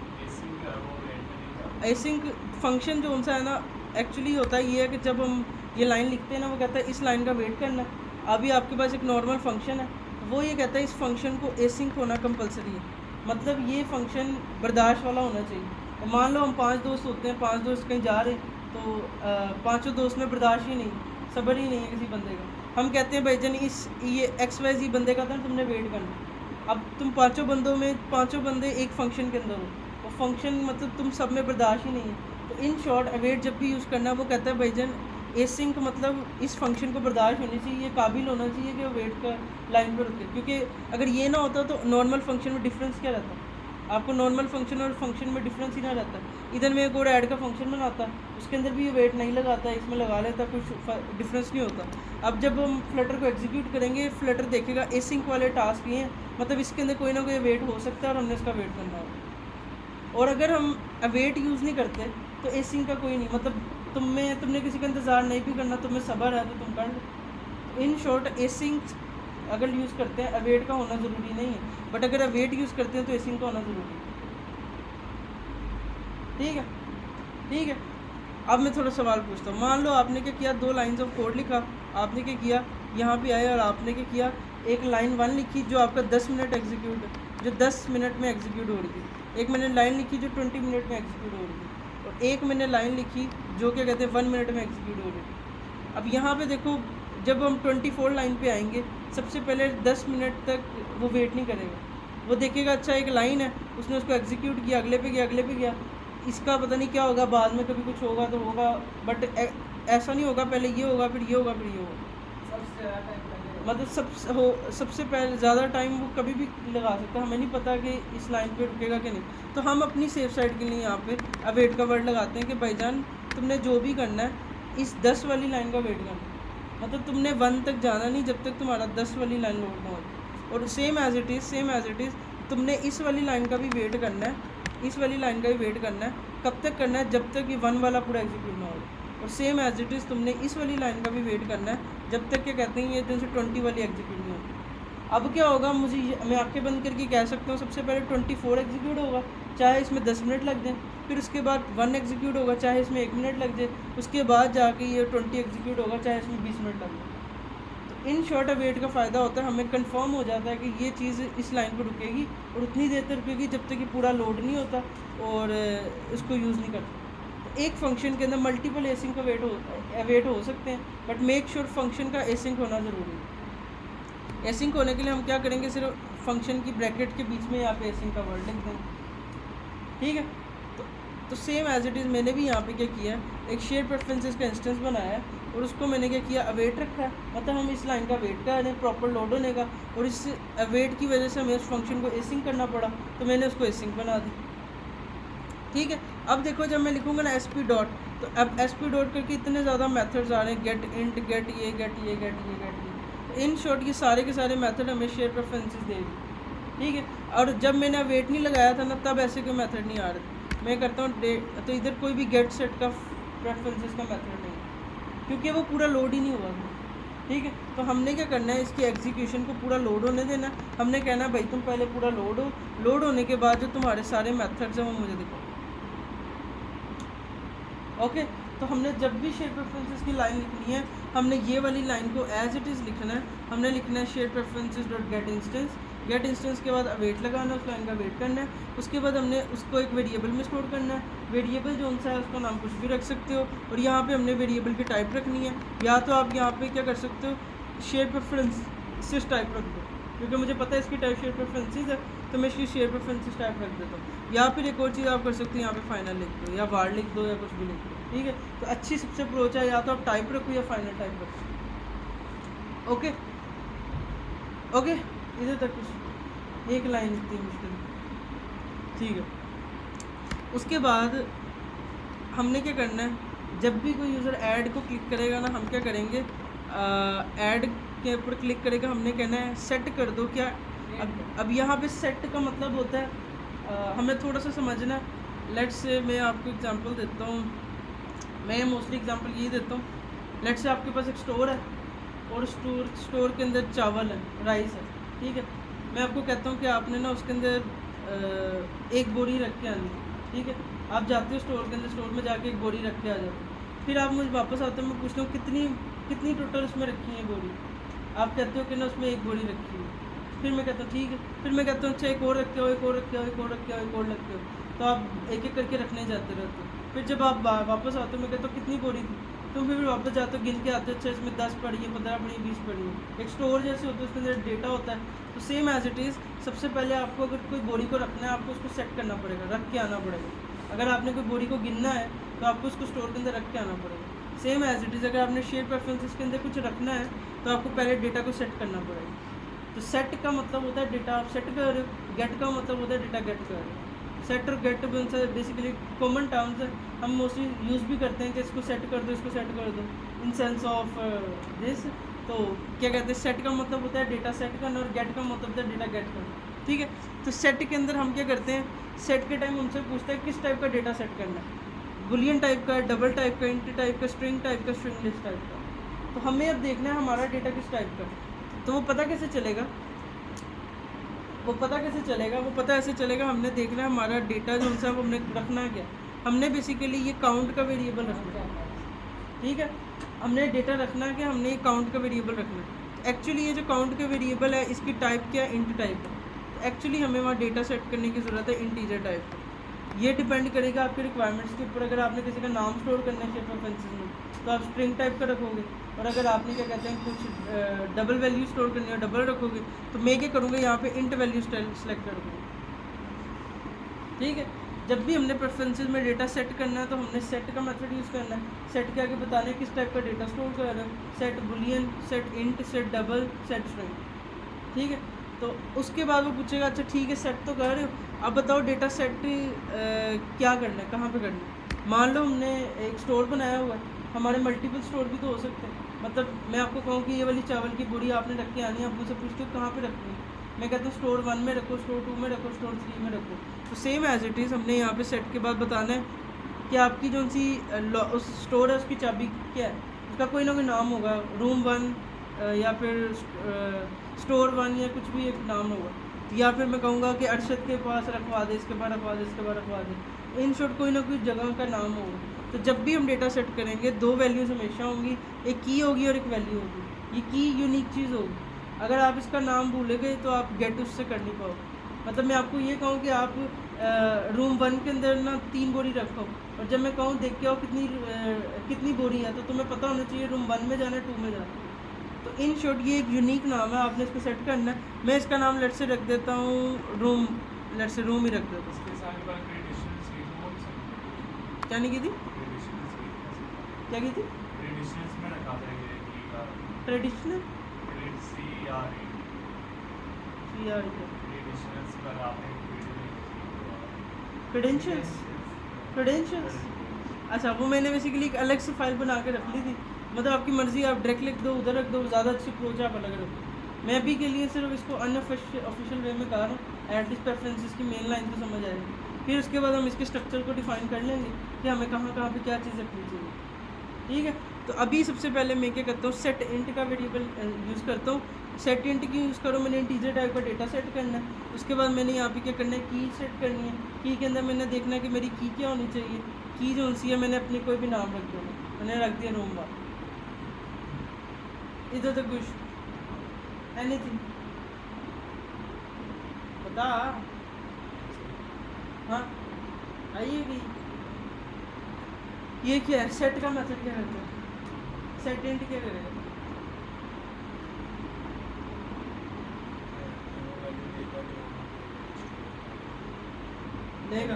एसिंक फंक्शन जो उनसा है ना एक्चुअली होता है ये है कि जब हम ये लाइन लिखते हैं ना वो कहता है इस लाइन का वेट करना है। अभी आपके पास एक नॉर्मल फंक्शन है वो ये कहता है इस फंक्शन को एसिंक होना कंपलसरी है, मतलब ये फंक्शन बर्दाश्त वाला होना चाहिए। तो मान लो हम 5 दोस्त होते हैं, 5 दोस्त कहीं जा रहे हैं तो पाँचों दोस्त में बर्दाश्त ही नहीं, सब्र ही नहीं है किसी बंदे का। हम कहते हैं भाई जान ये XYZ बंदे का था तुमने वेट करना। अब तुम 5 बंदों में 5 बंदे एक फंक्शन के अंदर हो, वो फंक्शन मतलब तुम सब में बर्दाश्त ही नहीं है। तो इन शॉर्ट अवेट जब भी यूज़ करना वो कहता है भाईजान एसिंक मतलब इस फंक्शन को बर्दाश्त होनी चाहिए, ये काबिल होना चाहिए कि वो वेट का लाइन पर रुके, क्योंकि अगर ये ना होता तो नॉर्मल फंक्शन में डिफरेंस क्या रहता, आपको नॉर्मल फंक्शन और फंक्शन में डिफरेंस ही ना रहता। इधर में एक और ऐड का फंक्शन बनाता उसके अंदर भी ये वेट नहीं लगाता, इसमें लगा लेता, कुछ डिफरेंस नहीं होता। अब जब हम फ्लटर को एग्जीक्यूट करेंगे फ्लटर देखेगा एसिंक वाले टास्क ये हैं, मतलब इसके अंदर कोई ना कोई वेट हो सकता है और हमने इसका वेट करना होगा। और अगर हम अवेट यूज़ नहीं करते तो एसिंक का कोई नहीं, मतलब तुमने किसी का इंतज़ार नहीं भी करना, तुम्हें सब्र है तो तुम कर लो। इन शॉर्ट एसिंक अगर यूज़ करते हैं अवेट का होना ज़रूरी नहीं है, बट अगर अवेट यूज़ करते हैं तो एसिंक का होना ज़रूरी है। ठीक है। अब मैं थोड़ा सवाल पूछता हूँ। मान लो आपने क्या किया, 2 लाइन्स ऑफ कोड लिखा, आपने क्या किया यहाँ पे आए और आपने क्या किया एक लाइन 1 लिखी जो आपका 10 मिनट एग्जीक्यूट जो 10 मिनट में एग्जीक्यूट हो रही थी, एक मैंने लाइन लिखी जो 20 मिनट में एग्जीक्यूट हो रही थी, और एक मैंने लाइन लिखी जो क्या कहते हैं 1 मिनट में एग्जीक्यूट हो रही थी। अब यहाँ पे देखो, जब हम 24 लाइन पे आएंगे, सबसे पहले 10 मिनट तक वो वेट नहीं करेगा, वो देखेगा अच्छा एक लाइन है, उसने उसको एग्जीक्यूट किया, अगले पे गया, अगले पे गया, इसका पता नहीं क्या होगा, बाद में कभी कुछ होगा तो होगा, बट ऐसा नहीं होगा, पहले ये होगा, फिर ये होगा, फिर ये होगा। मतलब सबसे पहले ज़्यादा टाइम वो कभी भी लगा सकता है, हमें नहीं पता कि इस लाइन पे रुकेगा कि नहीं। तो हम अपनी सेफ साइड के लिए यहाँ पे अवेट का वर्ड लगाते हैं कि भाईजान तुमने जो भी करना है इस 10 वाली लाइन का वेट करना, मतलब तुमने 1 तक जाना नहीं जब तक तुम्हारा 10 वाली लाइन लोड ना हो। और सेम एज इट इज़ तुमने इस वाली लाइन का भी वेट करना है, इस वाली लाइन का भी वेट करना है। कब तक करना है? जब तक कि 1 वाला पूरा एग्जीक्यूट ना हो। और सेम एज इट इज़ तुमने इस वाली लाइन का भी वेट करना है जब तक क्या कहते हैं ये जैसे 20 वाली एग्जीक्यूट नहीं होगी। अब क्या होगा, मैं आंखें बंद करके कह सकता हूँ सबसे पहले 24 एग्जीक्यूट होगा, चाहे इसमें 10 मिनट लग जाए, फिर उसके बाद 1 एग्जीक्यूट होगा, चाहे इसमें 1 मिनट लग जाए, उसके बाद जाके ये 20 एग्जीक्यूट होगा, चाहे इसमें 20 मिनट लग जाए। तो इन शॉर्ट अवेट का फ़ायदा होता है, हमें कंफर्म हो जाता है कि ये चीज़ इस लाइन पर रुकेगी और उतनी देर तक रुकेगी जब तक कि पूरा लोड नहीं होता और इसको यूज़ नहीं करता। तो एक फंक्शन के अंदर मल्टीपल एसिंग का वेट हो सकते हैं, बट मेक श्योर फंक्शन का एसिंग होना ज़रूरी है। एसिंग होने के लिए हम क्या करेंगे, सिर्फ फंक्शन की ब्रैकेट के बीच में यहाँ पे एसिंग का वर्ड लिख देंगे, ठीक है। तो सेम एज इट इज़ मैंने भी यहाँ पे क्या किया है, एक शेयर प्रेफरेंसेस का इंस्टेंस बनाया है और उसको मैंने क्या किया, अवेट रखा है, मतलब हम इस लाइन का वेट कर रहे हैं प्रॉपर लोड होने का, और इस अवेट की वजह से हमें उस फंक्शन को एसिंग करना पड़ा, तो मैंने उसको एसिंग बना दी, ठीक है। अब देखो जब मैं लिखूँगा ना SP डॉट, तो अब SP डॉट करके इतने ज़्यादा मेथड्स आ रहे हैं, गेट इंट, गेट ये, गेट ये, गेट ये, गेट ये। तो इन शॉर्ट ये सारे के सारे मेथड हमें शेयर प्रेफरेंसेस देगी, ठीक है। और जब मैंने वेट नहीं लगाया था ना, तब ऐसे कोई मेथड नहीं आ रहे थे। मैं करता हूँ तो इधर कोई भी गेट सेट का प्रेफरेंसेस का मेथड नहीं है, क्योंकि वो पूरा लोड ही नहीं हुआ था, ठीक है। तो हमने क्या करना है, इसकी एग्जीक्यूशन को पूरा लोड होने देना। हमने कहना है भाई तुम पहले पूरा लोड होने के बाद जो तुम्हारे सारे मेथड्स हैं वो मुझे दिखाओ, ओके। तो हमने जब भी शेयर प्रेफरेंसेस की लाइन लिखनी है, हमने ये वाली लाइन को एज इट इज़ लिखना है। हमने लिखना है share preferences dot get instance, get instance के बाद अवेट लगाना है, उस लाइन का वेट करना है। उसके बाद हमने उसको एक वेरिएबल में स्टोर करना है, वेरिएबल जो सा है उसका नाम कुछ भी रख सकते हो, और यहाँ पे हमने वेरिएबल की टाइप रखनी है। या तो आप यहाँ पे क्या कर सकते हो, शेयर प्रेफरेंसेस टाइप रख दो, क्योंकि मुझे पता है इसकी टाइप शेयर प्रेफरेंसेस है, तो मैं इसकी शेयर प्रेफरेंसेस टाइप रख देता हूँ। या फिर एक और चीज़ आप कर सकते हो, यहाँ पे फाइनल लिख दो या वार्ड लिख दो या कुछ भी लिख दो, ठीक है। तो अच्छी सबसे अप्रोच है, या तो आप टाइप रखो या फाइनल टाइप रखो, ओके ओके। इधर तक कुछ एक लाइन इतनी मुश्किल, ठीक है। उसके बाद हमने क्या करना है, जब भी कोई यूज़र ऐड को क्लिक करेगा ना, हम क्या करेंगे, ऐड के ऊपर क्लिक करेगा, हमने कहना है सेट कर दो क्या। अब यहाँ पे सेट का मतलब होता है, हमें थोड़ा सा समझना। लेट्स से मैं आपको एग्जांपल देता हूँ, मैं मोस्टली एग्जांपल ये देता हूँ। लेट्स से आपके पास एक स्टोर है और स्टोर के अंदर चावल है, राइस है, ठीक है। मैं आपको कहता हूँ कि आपने ना उसके अंदर एक बोरी रख के आनी, ठीक है। आप जाते हो स्टोर के अंदर, स्टोर में जाके एक बोरी रख के आ जाते हो, फिर आप मुझे वापस आते हो, मैं पूछता हूँ कितनी टोटल उसमें रखी है बोरी। आप कहते हो कि ना उसमें एक बोरी रखी है, फिर मैं कहता हूँ ठीक है, फिर मैं कहता हूँ अच्छा एक और रखे हो, एक और रखे हो, एक और रखे हो, एक और रखे हो। तो आप एक एक करके रखने जाते रहते हो। फिर जब आप वापस आते हो, मैं कहता हूँ कितनी बोरी थी, तो फिर वापस जाते हो, गिन के आते हो, अच्छा इसमें 10 पड़ी है, 15 पड़ी है, 20 पड़ी है। एक स्टोर जैसे होता है, उसके अंदर डेटा होता है। तो सेम एज इट इज़, सबसे पहले आपको अगर कोई बोरी को रखना है, आपको उसको सेट करना पड़ेगा, रख के आना पड़ेगा। अगर आपने कोई बोरी को गिनना है तो आपको उसको स्टोर के अंदर रख के आना पड़ेगा। सेम एज इट इज़, अगर आपने शेयर प्रेफरेंसेस के अंदर कुछ रखना है तो आपको पहले डेटा को सेट करना पड़ेगा। तो सेट का मतलब होता है डेटा आप सेट कर रहे हो, गेट का मतलब होता है डेटा गेट कर रहे हो। सेट और गेट बेसिकली कॉमन टर्म्स है, हम मोस्टली यूज़ भी करते हैं कि इसको सेट कर दो, इसको सेट कर दो, इन सेंस ऑफ दिस। तो क्या कहते हैं, सेट का मतलब होता है डेटा सेट करना और गेट का मतलब होता है डेटा गेट करना, ठीक है। तो सेट के अंदर हम क्या करते हैं, सेट के टाइम हमसे पूछता है किस टाइप का डेटा सेट करना है, बुलियन टाइप का, डबल टाइप का, इंट टाइप का, स्ट्रिंग टाइप का, स्ट्रिंग लिस्ट टाइप का। तो हमें अब देखना है हमारा डेटा किस टाइप का। तो वो पता कैसे चलेगा, वो पता ऐसे चलेगा, हमने देखना है हमारा डेटा जो उनसे हमने रखना है क्या। हमने बेसिकली ये काउंट का वेरिएबल रखना है, ठीक है। हमने डेटा रखना है कि हमने ये काउंट का वेरिएबल रखना है। एक्चुअली ये जो काउंट का वेरिएबल है इसकी टाइप क्या है, इंट टाइप है, एक्चुअली हमें वहाँ डेटा सेट करने की ज़रूरत है इंटीजर टाइप का। ये डिपेंड करेगा आपके रिक्वायरमेंट्स के ऊपर। अगर आपने किसी का नाम स्टोर करना है शेप ऑफेंसेस में तो आप स्ट्रिंग टाइप का रखोगे, और अगर आपने क्या कहते हैं कुछ डबल वैल्यू स्टोर करनी है डबल रखोगे, तो मैं क्या करूँगा यहाँ पे इंट वैल्यू सेलेक्ट कर दूँगा। ठीक है, जब भी हमने प्रेफरेंसेस में डेटा सेट करना है तो हमने सेट का मेथड यूज़ करना है। सेट के आगे बताना है किस टाइप का डेटा स्टोर कर रहे हो, set Boolean, set int, set double, set string. ठीक है, तो उसके बाद वो पूछेगा अच्छा ठीक है सेट तो कर रहे हो, अब बताओ डेटा सेट क्या करना है, कहाँ पे करना है। मान लो हमने एक स्टोर बनाया हुआ है, हमारे मल्टीपल स्टोर भी तो हो सकते हैं। मतलब मैं आपको कहूँ कि ये वाली चावल की बोरी आपने रख के आनी है, आप मुझसे पूछते हो कहाँ पे रखनी है, मैं कहता हूँ स्टोर 1 में रखो, स्टोर 2 में रखो, स्टोर 3 में रखो। तो सेम एज इट इज़ हमने यहाँ पे सेट के बाद बताना है कि आपकी जो सी उस स्टोर है उसकी चाबी क्या है, उसका कोई ना कोई नाम होगा, रूम 1 या फिर स्टोर 1 या कुछ भी एक नाम होगा, या फिर मैं कहूँगा कि अरशद के पास रखवा दे, इसके बाद रखवा दे, इसके बाद रखवा दे। इन शॉर्ट कोई ना कोई जगह का नाम होगा। तो जब भी हम डेटा सेट करेंगे 2 वैल्यूज़ हमेशा होंगी, एक की होगी और एक वैल्यू होगी। ये की यूनिक चीज़ होगी। अगर आप इसका नाम भूले गए तो आप गेट उससे कर नहीं पाओगे। मतलब मैं आपको ये कहूँ कि आप रूम 1 के अंदर ना 3 बोरी रखो, और जब मैं कहूँ देख के आओ कितनी बोरी है, तो तुम्हें पता होना चाहिए रूम 1 में जाना है 2 में जाना है। तो इन शॉर्ट ये एक यूनिक नाम है, आपने इसको सेट करना है। मैं इसका नाम लेट से रख देता हूँ रूम, लेट से रूम ही रख देता हूँ। क्या नहीं की थी, क्या की थी, ट्रेडिशनल क्रेडेंशियल्स। अच्छा, वो मैंने बेसिकली एक अलग से फाइल बना के रख ली थी। मतलब आपकी मर्ज़ी, आप डायरेक्ट लिख दो, उधर रख दो, ज़्यादा अच्छी अप्रोच आप अलग रखो। मैं अभी के लिए सिर्फ इसको अनऑफिशियल वे में कहा रहा हूँ, एटलीस्ट प्रेफरेंसेस की मेन लाइन तो समझ आएगी। फिर उसके बाद हम इसके स्ट्रक्चर को डिफाइन कर लेंगे कि हमें कहाँ कहाँ पे क्या चीज़ रखनी चाहिए। ठीक है, तो अभी सबसे पहले मैं क्या करता हूँ, सेट इंट का वेरिएबल यूज़ करता हूँ। सेट इंट की यूज़ करो, मैंने इंटीजर टाइप का डेटा सेट करना है। उसके बाद मैंने यहाँ पे क्या करना है, की सेट करनी है। की के अंदर मैंने देखना है कि मेरी की क्या होनी चाहिए। की जो सी है मैंने अपनी कोई भी नाम रख दिया, मैंने रख दिया रूम 1। इधर तक कुछ एनीथिंग बता, हाँ आइए। ये क्या है, सेट का मेथड क्या करता है, सेट इंट क्या करेगा, लेगा।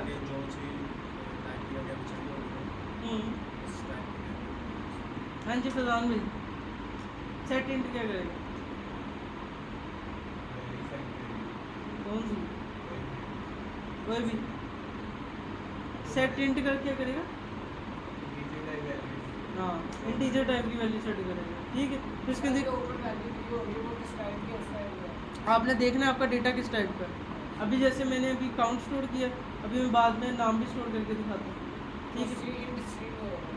हाँ जी फैजान भाई, सेट इंट क्या करेगा, कौन सी, कोई भी। सेट इंट का क्या करेगा, हाँ इंटीजर टाइप की वैल्यू सेट करेगा। ठीक है, तो इसके अंदर आपने देखना है आपका डेटा किस टाइप का है। अभी जैसे मैंने अभी काउंट स्टोर किया, अभी मैं बाद में नाम भी स्टोर करके दिखाता हूँ। ठीक है,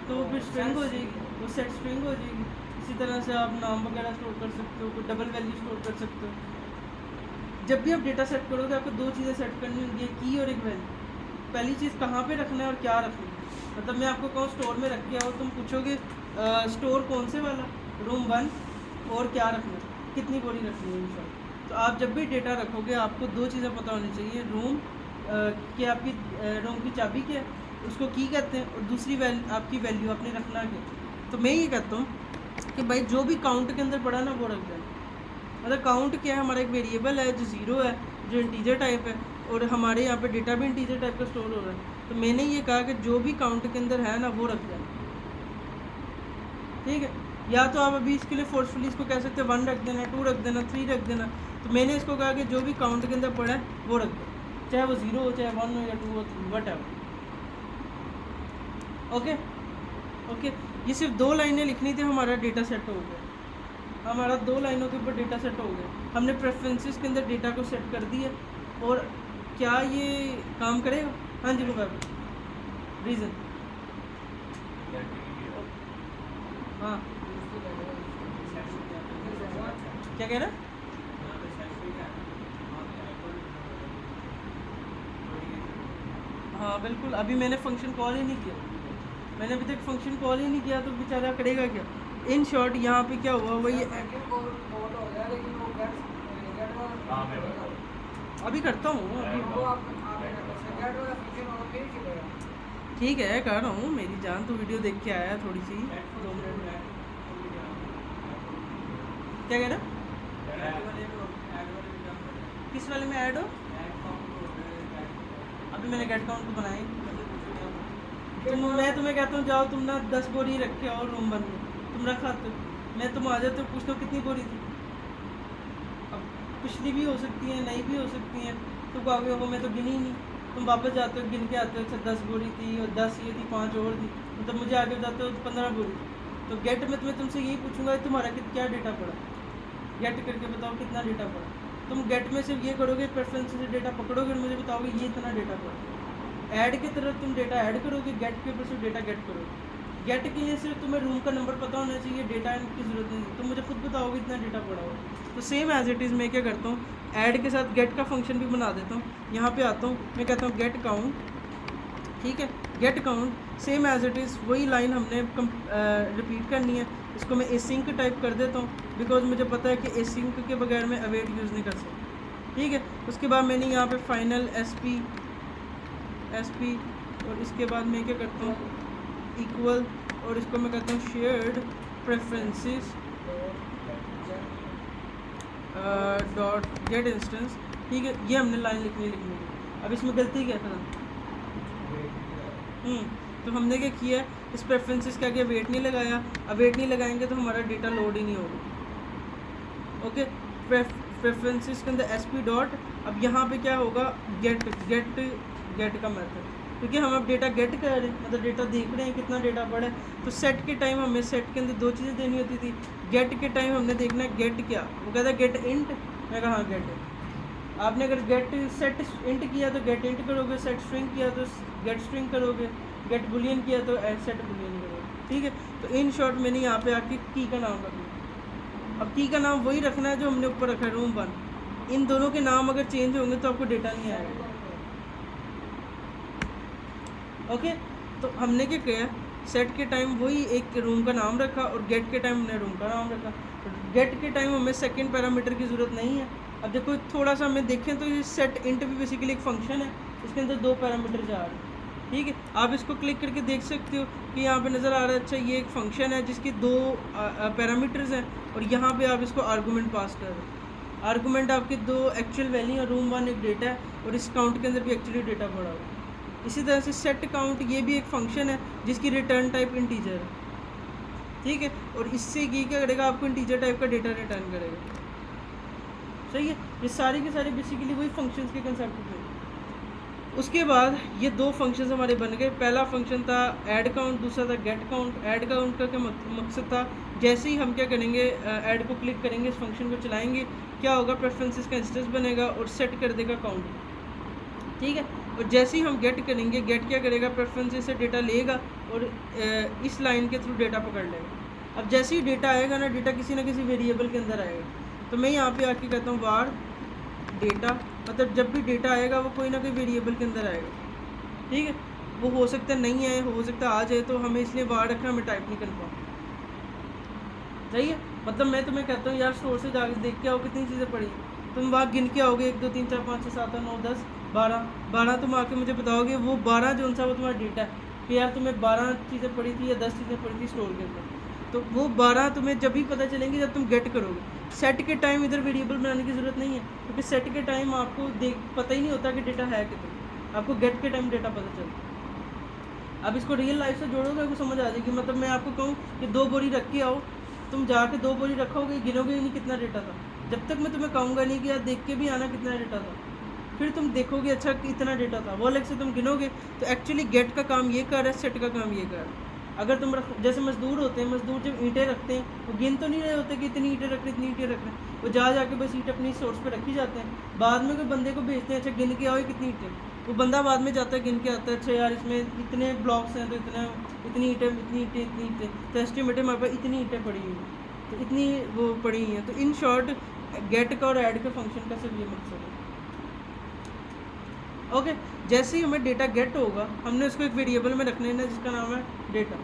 तो वो फिर स्ट्रिंग हो जाएगी, वो सेट स्ट्रिंग हो जाएगी। इसी तरह से आप नाम वगैरह स्टोर कर सकते हो, कोई डबल वैल्यू स्टोर कर सकते हो। जब भी आप डेटा सेट करोगे आपको 2 चीज़ें सेट करनी होंगी, की और एक वैल्यू। पहली चीज़ कहाँ पे रखना है और क्या रखना है। मतलब मैं आपको कहूँ स्टोर में रख के आओ, तुम पूछोगे स्टोर कौन से वाला, रूम 1, और क्या रखना है, कितनी बोरी रखनी है इन। तो आप जब भी डेटा रखोगे आपको 2 चीज़ें पता होनी चाहिए, रूम कि आपकी रूम की चाबी क्या है, उसको की कहते हैं, और दूसरी आपकी वैल्यू आपने रखना क्या। तो मैं ये कहता हूँ कि भाई जो भी काउंट के अंदर पड़ा ना वो रख देना। मतलब काउंट क्या है, हमारा एक वेरिएबल है जो 0 है, जो इंटीजर टाइप है, और हमारे यहाँ पे डेटा भी इंटीजर टाइप का स्टोर हो रहा है। तो मैंने ये कहा कि जो भी काउंट के अंदर है ना वो रख देना। ठीक है, या तो आप अभी इसके लिए फोर्सफुली इसको कह सकते हैं 1 रख देना, 2 रख देना, 3 रख देना। तो मैंने इसको कहा कि जो भी काउंट के अंदर पड़ा है वो रख दो, चाहे वो 0 हो, चाहे 1 हो, या 2 हो, 3, वट एवर। ओके ओके, ये सिर्फ 2 लाइनें लिखनी थी, हमारा डेटा सेट हो गया। हमारा 2 लाइनों के ऊपर डेटा सेट हो गया। हमने प्रेफरेंसेस के अंदर डेटा को सेट कर दिया। और क्या ये काम करेगा? हाँ जी रुपये रीज़न, हाँ क्या कह रहा है? हाँ बिल्कुल, अभी मैंने फंक्शन कॉल ही नहीं किया, मैंने अभी तक फंक्शन कॉल ही नहीं किया, तो बेचारा करेगा क्या। इन शॉर्ट यहाँ पे क्या हुआ, वही अभी करता हूँ अभी। वो आप सेकंड वाला फंक्शन होगा फिर चलेगा। ठीक है कर रहा हूँ, मेरी जान तो वीडियो देख के आया थोड़ी सी 2 मिनट में। क्या कह रहा? किस वाले में ऐड हो? अभी मैंने गेट काउंट तो बनाई। मैं तुम्हें कहता हूँ जाओ तुम ना 10 बोरी रख के और रूम बन लो, तुम रखाते हो, मैं तुम आ जाते हो पूछते हो कितनी बोरी थी। अब पिछली भी हो सकती है, नई भी हो सकती है, तो कहोगे वो मैं तो गिनी ही नहीं। तुम वापस जाते हो गिन के आते हो, अच्छा 10 बोरी थी और 10 ये थी, 5 और थी, मतलब मुझे आगे बताते हो 15 बोरी थी। तो गेट में तुम्हें तुमसे यही पूछूंगा तुम्हारा क्या डेटा पड़ा, गेट करके बताओ कितना डेटा पड़ा। तुम गेट में सिर्फ ये करोगे प्रेफरेंस से डेटा पकड़ोगे और मुझे बताओगे ये इतना डेटा पड़ा। ऐड की तरफ तुम डेटा ऐड करोगे, गेट के ऊपर सिर्फ डेटा गेट करोगे। गेट के लिए सिर्फ तुम्हें रूम का नंबर पता होना चाहिए, डेटा की ज़रूरत नहीं, तुम मुझे खुद बताओगे इतना डेटा पड़ा होगा। तो सेम एज इट इज़ मैं क्या करता हूँ, ऐड के साथ गेट का फंक्शन भी बना देता हूँ। यहाँ पे आता हूँ, मैं कहता हूँ गेट काउंट, ठीक है, get count same as it is वही लाइन हमने रिपीट करनी है। इसको मैं एसिंक टाइप कर देता हूँ बिकॉज मुझे पता है कि एसिंक के बगैर मैं अवेट यूज़ नहीं कर सकता, ठीक है। उसके बाद मैंने यहाँ पे फाइनल एस पी और इसके बाद मैं क्या करता हूँ इक्वल, और इसको मैं कहता हूँ shared preferences dot get instance, ठीक है। ये हमने लाइन लिखनी है। अब इसमें गलती क्या था, तो हमने क्या किया है, इस प्रेफरेंसेस के आगे वेट नहीं लगाया। अब वेट नहीं लगाएंगे तो हमारा डेटा लोड ही नहीं होगा। ओके, प्रेफरेंसेस के अंदर एस पी डॉट, अब यहाँ पे क्या होगा गेट का मेथड, क्योंकि हम अब डेटा गेट कर रहे हैं, मतलब डेटा देख रहे हैं कितना डेटा पड़ा है। तो सेट के टाइम हमें सेट के अंदर 2 चीज़ें देनी होती थी। गेट के टाइम हमने देखना है गेट क्या, वो कहता है गेट इंट, मैं कहा हाँ गेट इंट। आपने अगर गेट सेट इंट किया तो गेट इंट करोगे, सेट स्ट्रिंग किया तो गेट स्ट्रिंग करोगे, गेट बुलियन किया तो सेट बुलियन करोगे, ठीक है। तो इन शॉर्ट मैंने यहाँ पे आके की का नाम रख दिया। अब की का नाम वही रखना है जो हमने ऊपर रखा है रूम 1। इन दोनों के नाम अगर चेंज होंगे तो आपको डेटा नहीं आएगा। ओके, तो हमने क्या किया, सेट के टाइम वही एक रूम का नाम रखा और गेट के टाइम हमने रूम का नाम रखा। गेट के टाइम हमें सेकंड पैरामीटर की ज़रूरत नहीं है। अब देखो थोड़ा सा हमें देखें तो ये सेट इंट भी बेसिकली एक फंक्शन है, इसके अंदर 2 पैरामीटर जा रहे हैं, ठीक है। आप इसको क्लिक करके देख सकते हो कि यहाँ पे नज़र आ रहा है, अच्छा ये एक फंक्शन है जिसकी 2 पैरामीटर्स हैं और यहाँ पे आप इसको आर्गूमेंट पास कर रहे हो। आर्गूमेंट आपके 2 एक्चुअल वैल्यू और रूम 1 एक डेटा है और इस काउंट के अंदर भी एक्चुअली डेटा पड़ा हुआ है। इसी तरह से सेट काउंट ये भी एक फंक्शन है जिसकी रिटर्न टाइप इंटीजर है, ठीक है। और इससे ये क्या करेगा, आपको इंटीजर टाइप का डेटा रिटर्न करेगा, सही है। ये सारी के सारे बेसिकली वही फंक्शंस के कंसेप्ट थे। उसके बाद ये 2 फंक्शंस हमारे बन गए। पहला फंक्शन था ऐड काउंट, दूसरा था गेट काउंट। ऐड काउंट का क्या मकसद था, जैसे ही हम क्या करेंगे ऐड को क्लिक करेंगे, इस फंक्शन को चलाएंगे, क्या होगा प्रेफरेंसेस का इंस्टेंस बनेगा और सेट कर देगा काउंट, ठीक है। और जैसे ही हम गेट करेंगे, गेट क्या करेगा प्रेफरेंसेस से डेटा लेगा और इस लाइन के थ्रू डेटा पकड़ लेगा। अब जैसे ही डेटा आएगा ना, डेटा किसी ना किसी वेरिएबल के अंदर आएगा। तो मैं यहाँ पे आके कहता हूँ वार डेटा, मतलब जब भी डेटा आएगा वो कोई ना कोई वेरिएबल के अंदर आएगा, ठीक है। वो हो सकता है नहीं आए, हो सकता है आ जाए, तो हमें इसलिए वार रखना, हमें टाइप नहीं करना, सही है। मतलब मैं तुम्हें कहता हूँ यार स्टोर से जाकर देख के आओ कितनी चीज़ें पड़ी, तुम वहाँ गिन के आओगे 1 2 3 4 5 6 7 8 9 10 12 तुम आके मुझे बताओगे वो 12 जो सा वो तुम्हारा डेटा है कि यार तुम्हें 12 चीज़ें पड़ी थी या 10 चीज़ें पड़ी थी स्टोर के अंदर। तो वो 12 तुम्हें जब भी पता चलेंगी जब तुम गेट करोगे। सेट के टाइम इधर वेरिएबल बनाने की ज़रूरत नहीं है, क्योंकि सेट के टाइम आपको पता ही नहीं होता कि डेटा है कितना, आपको गेट के टाइम डेटा पता चलता। अब इसको रियल लाइफ से जोड़ोगे आपको समझ आ जाएगी। मतलब मैं आपको कहूँ कि 2 बोरी रख के आओ, तुम जाके 2 बोरी रखोगे, गिनोगे नहीं कितना डेटा था, जब तक मैं तुम्हें कहूँगा नहीं कि यार देख के भी आना कितना डेटा था। फिर तुम देखोगे अच्छा इतना डेटा था, वो अलग से तुम गिनोगे। तो एक्चुअली गेट का काम ये कर रहा है, सेट का काम ये कर रहा है। अगर तुम जैसे मजदूर होते हैं, मजदूर जब ईंटें रखते हैं वो गिन तो नहीं रहे होते कि इतनी ईंटें रख रहे, इतनी ईंटें रख रहे, वो जाके बस ईंट अपनी सोर्स पे रखी जाते हैं। बाद में कोई बंदे को भेजते हैं, अच्छा गिन के आओ कितनी ईंटें, वो बंदा बाद में जाता है गिन के आता है, अच्छा यार इसमें इतने ब्लॉक्स हैं तो इतनी ईंटें, तो एस्टिमेट हमारे पास इतनी ईंटें पड़ी हुई हैं, तो इतनी वो पड़ी हैं। तो इन शॉर्ट गेट का और ऐड के फंक्शन का सिर्फ ये मकसद है। ओके, जैसे ही हमें डेटा गेट होगा, हमने उसको एक वेरिएबल में रखना है जिसका नाम है डेटा,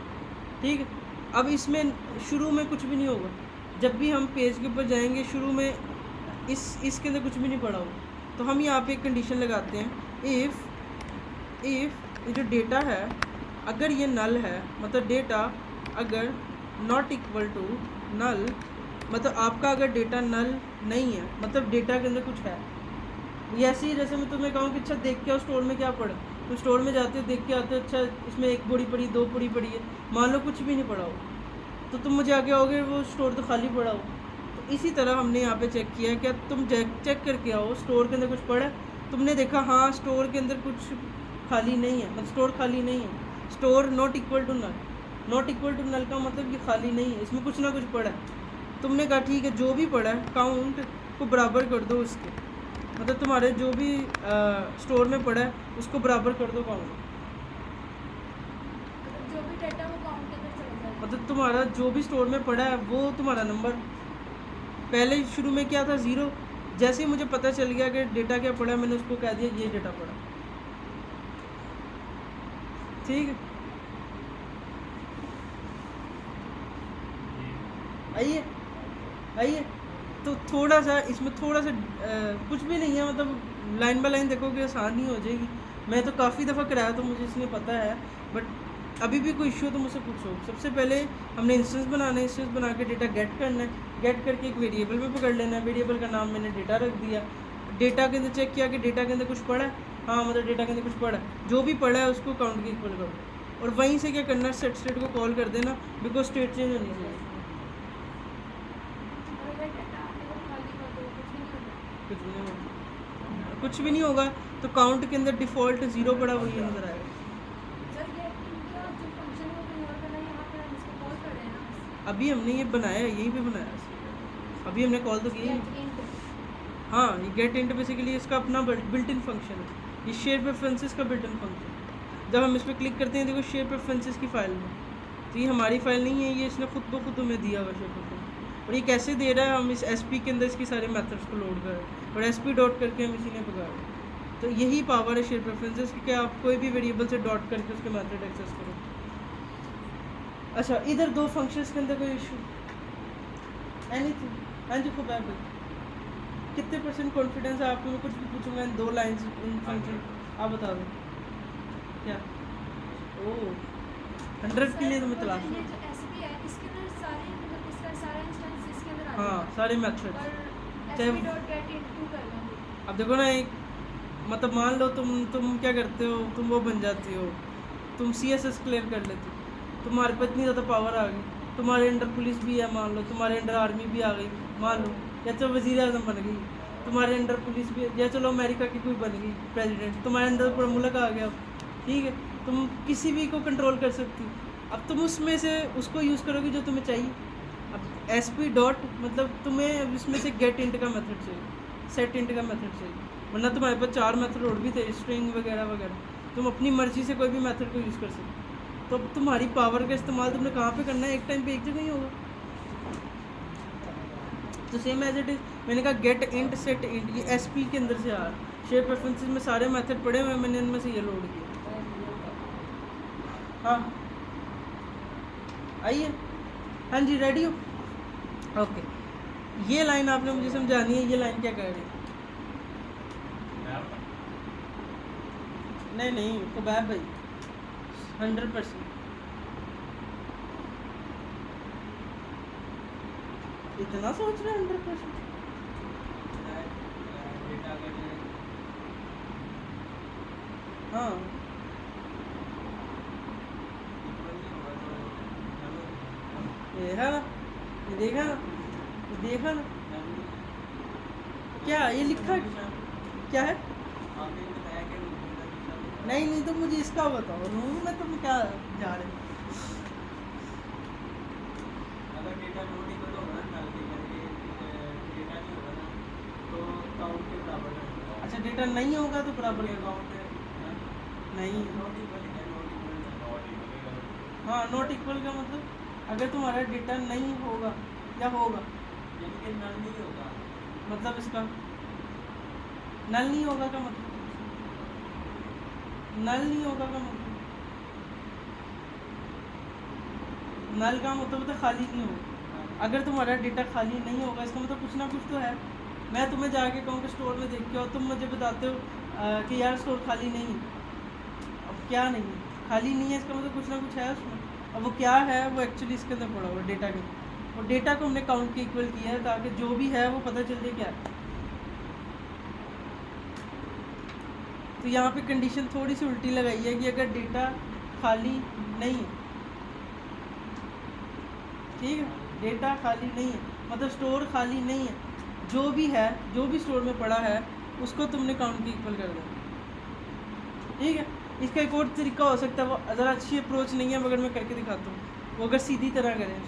ठीक है। अब इसमें शुरू में कुछ भी नहीं होगा, जब भी हम पेज के ऊपर जाएंगे शुरू में इसके अंदर कुछ भी नहीं पड़ा होगा। तो हम यहाँ पे एक कंडीशन लगाते हैं, इफ़ ये जो डेटा है अगर ये नल है, मतलब डेटा अगर नॉट इक्वल टू नल, मतलब आपका अगर डेटा नल नहीं है, मतलब डेटा के अंदर कुछ है। ये ऐसे ही जैसे मैं तुम्हें कहूँ कि अच्छा देख के आओ स्टोर में क्या पड़ा, तो स्टोर में जाते हो देख के आते हो, अच्छा इसमें 1 बोरी पड़ी 2 बोरी पड़ी है, मान लो कुछ भी नहीं पड़ा हो, तो तुम मुझे आगे आओगे वो स्टोर तो खाली पड़ा हो। तो इसी तरह हमने यहाँ पे चेक किया, क्या तुम चेक करके आओ स्टोर के अंदर कुछ पड़ा है, तुमने देखा हाँ स्टोर के अंदर कुछ खाली नहीं है, मतलब स्टोर खाली नहीं है, store not equal to null, not equal to null का मतलब ये खाली नहीं है, इसमें कुछ ना कुछ पड़ा है। तुमने कहा ठीक है जो भी पड़ा है काउंट को बराबर कर दो उसके, मतलब तुम्हारे जो भी स्टोर में पड़ा है उसको बराबर कर दो काउंट, जो भी डाटा वो काउंट के अंदर चला जाएगा। मतलब तुम्हारा जो भी स्टोर में पड़ा है वो तुम्हारा नंबर। पहले शुरू में क्या था 0, जैसे ही मुझे पता चल गया कि डेटा क्या पड़ा है मैंने उसको कह दिया ये डेटा पड़ा, ठीक है। आइए तो थोड़ा सा इसमें थोड़ा सा कुछ भी नहीं है, मतलब लाइन बाय लाइन देखोगे आसान ही हो जाएगी। मैं तो काफ़ी दफ़ा कराया तो मुझे इसलिए पता है, बट अभी भी कोई इशू हो तो मुझसे पूछो। सबसे पहले हमने इंस्टेंस बनाना है, इंस्टेंस बना के डेटा गेट करना है, गेट करके एक वेरिएबल में पकड़ लेना है, वेरिएबल का नाम मैंने डेटा रख दिया, डेटा के अंदर चेक किया कि डेटा के अंदर कुछ पड़ा है, हाँ मतलब डेटा के अंदर कुछ पड़ा है, जो भी पड़ा है उसको काउंट के इक्वल कर दो, और वहीं से क्या करना है सेट स्टेट को कॉल कर देना, बिकॉज स्टेट चेंज होनी चाहिए। और अगर डाटा अगर खाली कर दो कुछ भी नहीं होगा तो काउंट के अंदर डिफ़ॉल्ट 0 पड़ा वही नज़र आएगा। सर ये इनका जो फंक्शन है वो कहीं और का नहीं, यहाँ पर हम इसको कॉल कर रहे हैं ना। अभी हमने ये बनाया है, यहीं पे बनाया है, अभी हमने कॉल तो किया ही। हाँ ये गेट इंट बेसिकली इसका अपना बिल्ट इन फंक्शन है, ये शेयर प्रेफरेंसेस का बिल्ट इन फंक्शन। जब हम इस पर क्लिक करते हैं देखो शेयर प्रेफरेंसेस की फ़ाइल में, तो ये हमारी फ़ाइल नहीं है, ये इसने खुद ब खुद हमें दिया हुआ शेयर प्रेफरेंस, और ये कैसे दे रहा है, हम इस SP के अंदर इसकी सारे मेथड्स को लोड कर रहे हैं और SP डॉट करके हम इसी ने पका रहे हैं। तो यही पावर है शेयर प्रेफरेंसेस की, आप कोई भी वेरिएबल से डॉट करके उसके मेथड एक्सेस करो। अच्छा इधर 2 फंक्शंस के अंदर कोई इशू एनीथिंग? हाँ जी खूब है भाई, कितने % कॉन्फिडेंस है आपको? मैं कुछ भी पूछूंगा इन 2 लाइन्स इन फंक्शन, आप बता दो क्या? ओह 100 के लिए तो मैं तलाश ये जो SP है इसके अंदर सारे मतलब इसका सारा इंस्टेंस इसके अंदर आ हाँ जाएगा। सारे मेथड। और चाहे- sp.getInto करना है। अब देखो ना एक मतलब मान लो तुम क्या करते हो, तुम वो बन जाती हो, तुम CSS क्लियर कर लेते हो, तुम्हारे पास इतनी ज़्यादा पावर आ गई, तुम्हारे अंडर पुलिस भी है मान लो, तुम्हारे अंडर आर्मी भी आ गई मान लो, या चलो वज़ीर आज़म बन गई, तुम्हारे अंडर पुलिस भी, या चलो अमेरिका की कोई बन गई प्रेसिडेंट, तुम्हारे अंदर पूरा मुल्क आ गया, ठीक है, तुम किसी भी को कंट्रोल कर सकती हो। अब तुम उसमें से उसको यूज़ करोगे जो तुम्हें चाहिए। अब SP डॉट मतलब तुम्हें इसमें से गेट इंट का मेथड चाहिए, सेट इंट का मेथड चाहिए, वरना तुम्हारे पास 4 मेथड और भी थे स्ट्रिंग वगैरह वगैरह, तुम अपनी मर्जी से कोई भी मेथड को यूज़ कर सकते हो। तो अब तुम्हारी पावर का इस्तेमाल तुमने कहाँ पे करना है, एक टाइम पे एक जगह ही होगा। तो सेम एज इट इज़ मैंने कहा गेट इंट सेट इंट, ये SP के अंदर से आ रहा है, शेयर प्रेफरेंसेस में सारे मेथड पड़े हुए हैं, मैंने इनमें से ये लोड किया। हाँ आइए, हाँ जी रेडी हो? ओके ये लाइन आपने मुझे समझानी है, ये लाइन क्या कह रही है? नहीं खुबैब भाई 100% इतना सोच रहे हैं 100%? हाँ ये है ना, ये देखा ना, ये देखा ना, क्या ये लिखा क्या है? नहीं तो मुझे इसका बताओ, रूम में तुम क्या जा रहे हो? अगर डेटा नोट इक्वल होगा ना डेटा नहीं होगा ना तो काउंट के बराबर है। अच्छा डेटा नहीं होगा तो बराबर ये है काउंट नहीं। नोट इक्वल है, नोट इक्वल हाँ नॉट इक्वल का मतलब अगर तुम्हारा डेटा नहीं होगा या होगा, यानी कि नल नहीं होगा, मतलब इसका नल नहीं होगा का मतलब, नल नहीं होगा का मतलब, नल का मतलब तो खाली नहीं होगा। अगर तुम्हारा डेटा खाली नहीं होगा इसका मतलब कुछ ना कुछ तो है, मैं तुम्हें जाके कहूँ कि स्टोर में देख के आओ, तुम मुझे बताते हो कि यार स्टोर खाली नहीं है। अब क्या नहीं है, खाली नहीं है इसका मतलब कुछ ना कुछ है उसमें। अब वो क्या है, वो एक्चुअली इसके अंदर पड़ा हुआ डेटा के, और डेटा को हमने काउंट के इक्वल किया है ताकि जो भी है वो पता चल जाए क्या है। तो यहाँ पे कंडीशन थोड़ी सी उल्टी लगाई है कि अगर डेटा खाली नहीं है, ठीक है, डेटा खाली नहीं है मतलब स्टोर खाली नहीं है, जो भी है, जो भी स्टोर में पड़ा है उसको तुमने काउंट के इक्वल कर देना, ठीक है। इसका एक और तरीका हो सकता है, वो ज़रा अच्छी अप्रोच नहीं है मगर मैं करके दिखाता हूँ। वो अगर सीधी तरह करें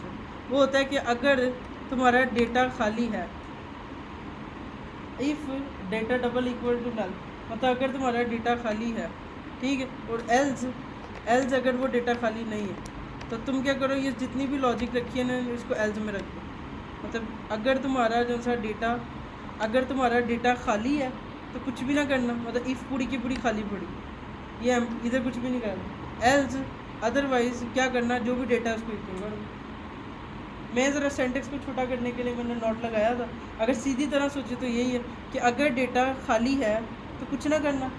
वो होता है कि अगर तुम्हारा डेटा खाली है, if data double equal to null, मतलब अगर तुम्हारा डेटा खाली है, ठीक है, और एल्स अगर वो डेटा खाली नहीं है तो तुम क्या करो, ये जितनी भी लॉजिक रखी है ना इसको एल्स में रख दो। मतलब अगर तुम्हारा जो सा डेटा, अगर तुम्हारा डेटा खाली है तो कुछ भी ना करना, मतलब इफ़ पूरी की पूरी खाली पड़ी, ये हम इधर कुछ भी नहीं करना। एल्स अदरवाइज क्या करना, जो भी डेटा है उसको इक्वल कर दो। मैं ज़रा सेंटेक्स को छोटा करने के लिए मैंने नोट लगाया था। अगर सीधी तरह सोचे तो यही है कि अगर डेटा खाली है तो कुछ ना करना,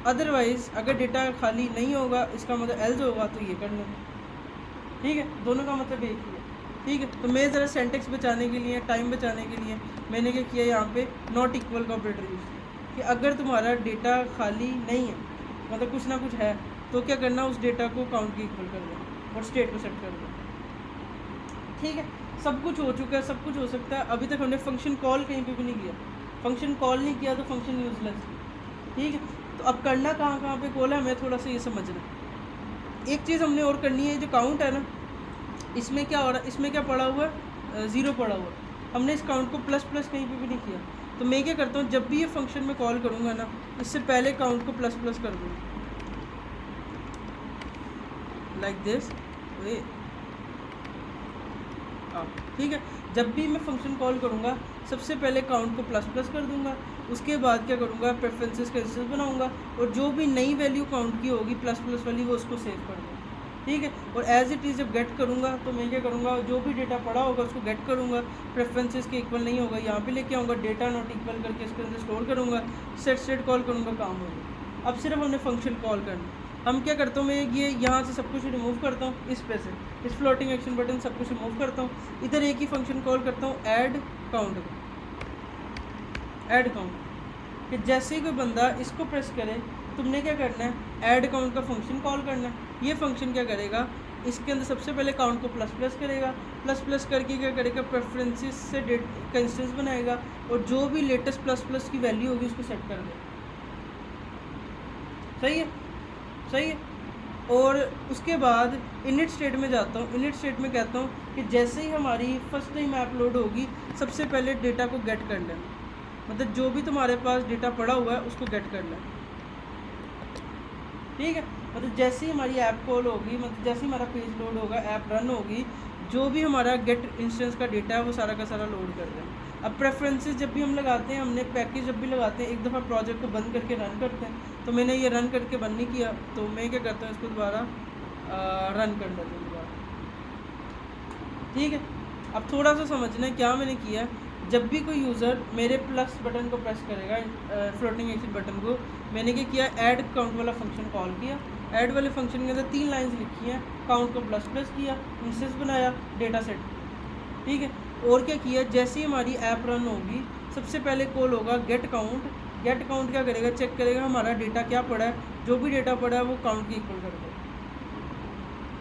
अदरवाइज़ अगर डेटा खाली नहीं होगा इसका मतलब एल्स होगा तो ये कर लेना, ठीक है। दोनों का मतलब एक ही है, ठीक है। तो मैं ज़रा सेंटेक्स बचाने के लिए, टाइम बचाने के लिए मैंने क्या किया, यहाँ पे नॉट इक्वल का ऑपरेटर यूज़ किया कि अगर तुम्हारा डेटा खाली नहीं है मतलब कुछ ना कुछ है तो क्या करना, उस डेटा को काउंट के इक्वल कर देना और स्टेट को सेट कर देना, ठीक है। सब कुछ हो चुका है, सब कुछ हो सकता है। अभी तक हमने फंक्शन कॉल कहीं पे भी नहीं किया, फंक्शन कॉल नहीं किया तो फंक्शन यूजलेस, ठीक है। तो अब करना कहाँ कहाँ पे कॉल है, हमें थोड़ा सा ये समझना। एक चीज़ हमने और करनी है, जो काउंट है ना, इसमें क्या हो रहा है, इसमें क्या पड़ा हुआ है, ज़ीरो पड़ा हुआ है। हमने इस काउंट को प्लस प्लस कहीं पे भी नहीं किया। तो मैं क्या करता हूँ, जब भी ये फंक्शन में कॉल करूँगा ना, इससे पहले काउंट को प्लस प्लस कर दूँगा, लाइक दिस वे, ठीक है। जब भी मैं फंक्शन कॉल करूँगा सबसे पहले काउंट को प्लस प्लस कर दूँगा, उसके बाद क्या करूँगा, प्रेफरेंसेस का इंस्टेंस बनाऊँगा और जो भी नई वैल्यू काउंट की होगी प्लस प्लस वाली वो उसको सेव कर दूँगा, ठीक है। और एज इट इज़ जब गेट करूँगा तो मैं क्या करूँगा, जो भी डेटा पड़ा होगा उसको गेट करूँगा, प्रेफरेंसेस के इक्वल नहीं होगा यहाँ पे लेके आऊँगा, डेटा नॉट इक्वल करके इसके अंदर स्टोर करूँगा, सेट कॉल करूँगा, काम होगा। अब सिर्फ हमने फंक्शन कॉल करना। हम क्या करता हूँ, मैं ये यहाँ से सब कुछ रिमूव करता हूँ, इस पे से इस फ्लोटिंग एक्शन बटन सब कुछ रिमूव करता हूँ, इधर एक ही फंक्शन कॉल करता हूँ, ऐड काउंट कि जैसे ही कोई बंदा इसको प्रेस करे तुमने क्या करना है, ऐड काउंट का फंक्शन कॉल करना है। ये फंक्शन क्या करेगा, इसके अंदर सबसे पहले काउंट को प्लस प्लस करेगा, प्लस प्लस करके क्या करेगा, प्रेफरेंसेस से डेट का इंस्टेंस बनाएगा और जो भी लेटेस्ट प्लस प्लस की वैल्यू होगी उसको सेट कर देगा। सही है, सही है। और उसके बाद इनिट स्टेट में जाता हूँ, इनिट स्टेट में कहता हूँ कि जैसे ही हमारी फर्स्ट टाइम ऐप लोड होगी सबसे पहले डेटा को गेट कर लेना, मतलब जो भी तुम्हारे पास डेटा पड़ा हुआ है उसको गेट कर लेना, ठीक है। मतलब जैसे ही हमारी ऐप कॉल होगी, मतलब जैसे ही हमारा पेज लोड होगा, ऐप रन होगी, जो भी हमारा गेट इंस्टेंस का डेटा है वो सारा का सारा लोड कर देना। अब प्रेफरेंसेस जब भी हम लगाते हैं, हमने पैकेज जब भी लगाते हैं, एक दफ़ा प्रोजेक्ट को बंद करके रन करते हैं, तो मैंने ये रन करके बंद नहीं किया, तो मैं क्या करता हूँ, इसको दोबारा रन कर देता हूँ दोबारा, ठीक है। अब थोड़ा सा समझना है क्या मैंने किया। जब भी कोई यूज़र मेरे प्लस बटन को प्रेस करेगा, फ्लोटिंग एक्शन बटन को, मैंने क्या किया, ऐड काउंट वाला फंक्शन कॉल किया। ऐड वाले फंक्शन के अंदर 3 लाइंस लिखी हैं, काउंट को प्लस प्लस किया, इंस्टेंस बनाया, डेटा सेट, ठीक है। और क्या किया, जैसे ही हमारी ऐप रन होगी सबसे पहले कॉल होगा गेट काउंट। गेट काउंट क्या करेगा, चेक करेगा हमारा डेटा क्या पड़ा है, जो भी डेटा पड़ा है वो काउंट के इक्वल कर देगा।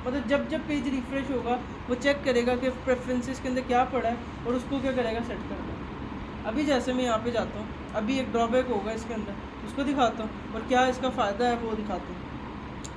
मतलब जब जब पेज रिफ्रेश होगा वो चेक करेगा कि प्रेफरेंसेस के अंदर क्या पड़ा है और उसको क्या करेगा, सेट कर देगा। अभी जैसे मैं यहाँ पे जाता हूँ, अभी एक ड्रॉबैक होगा इसके अंदर, उसको दिखाता हूँ और क्या इसका फ़ायदा है वो दिखाता हूँ।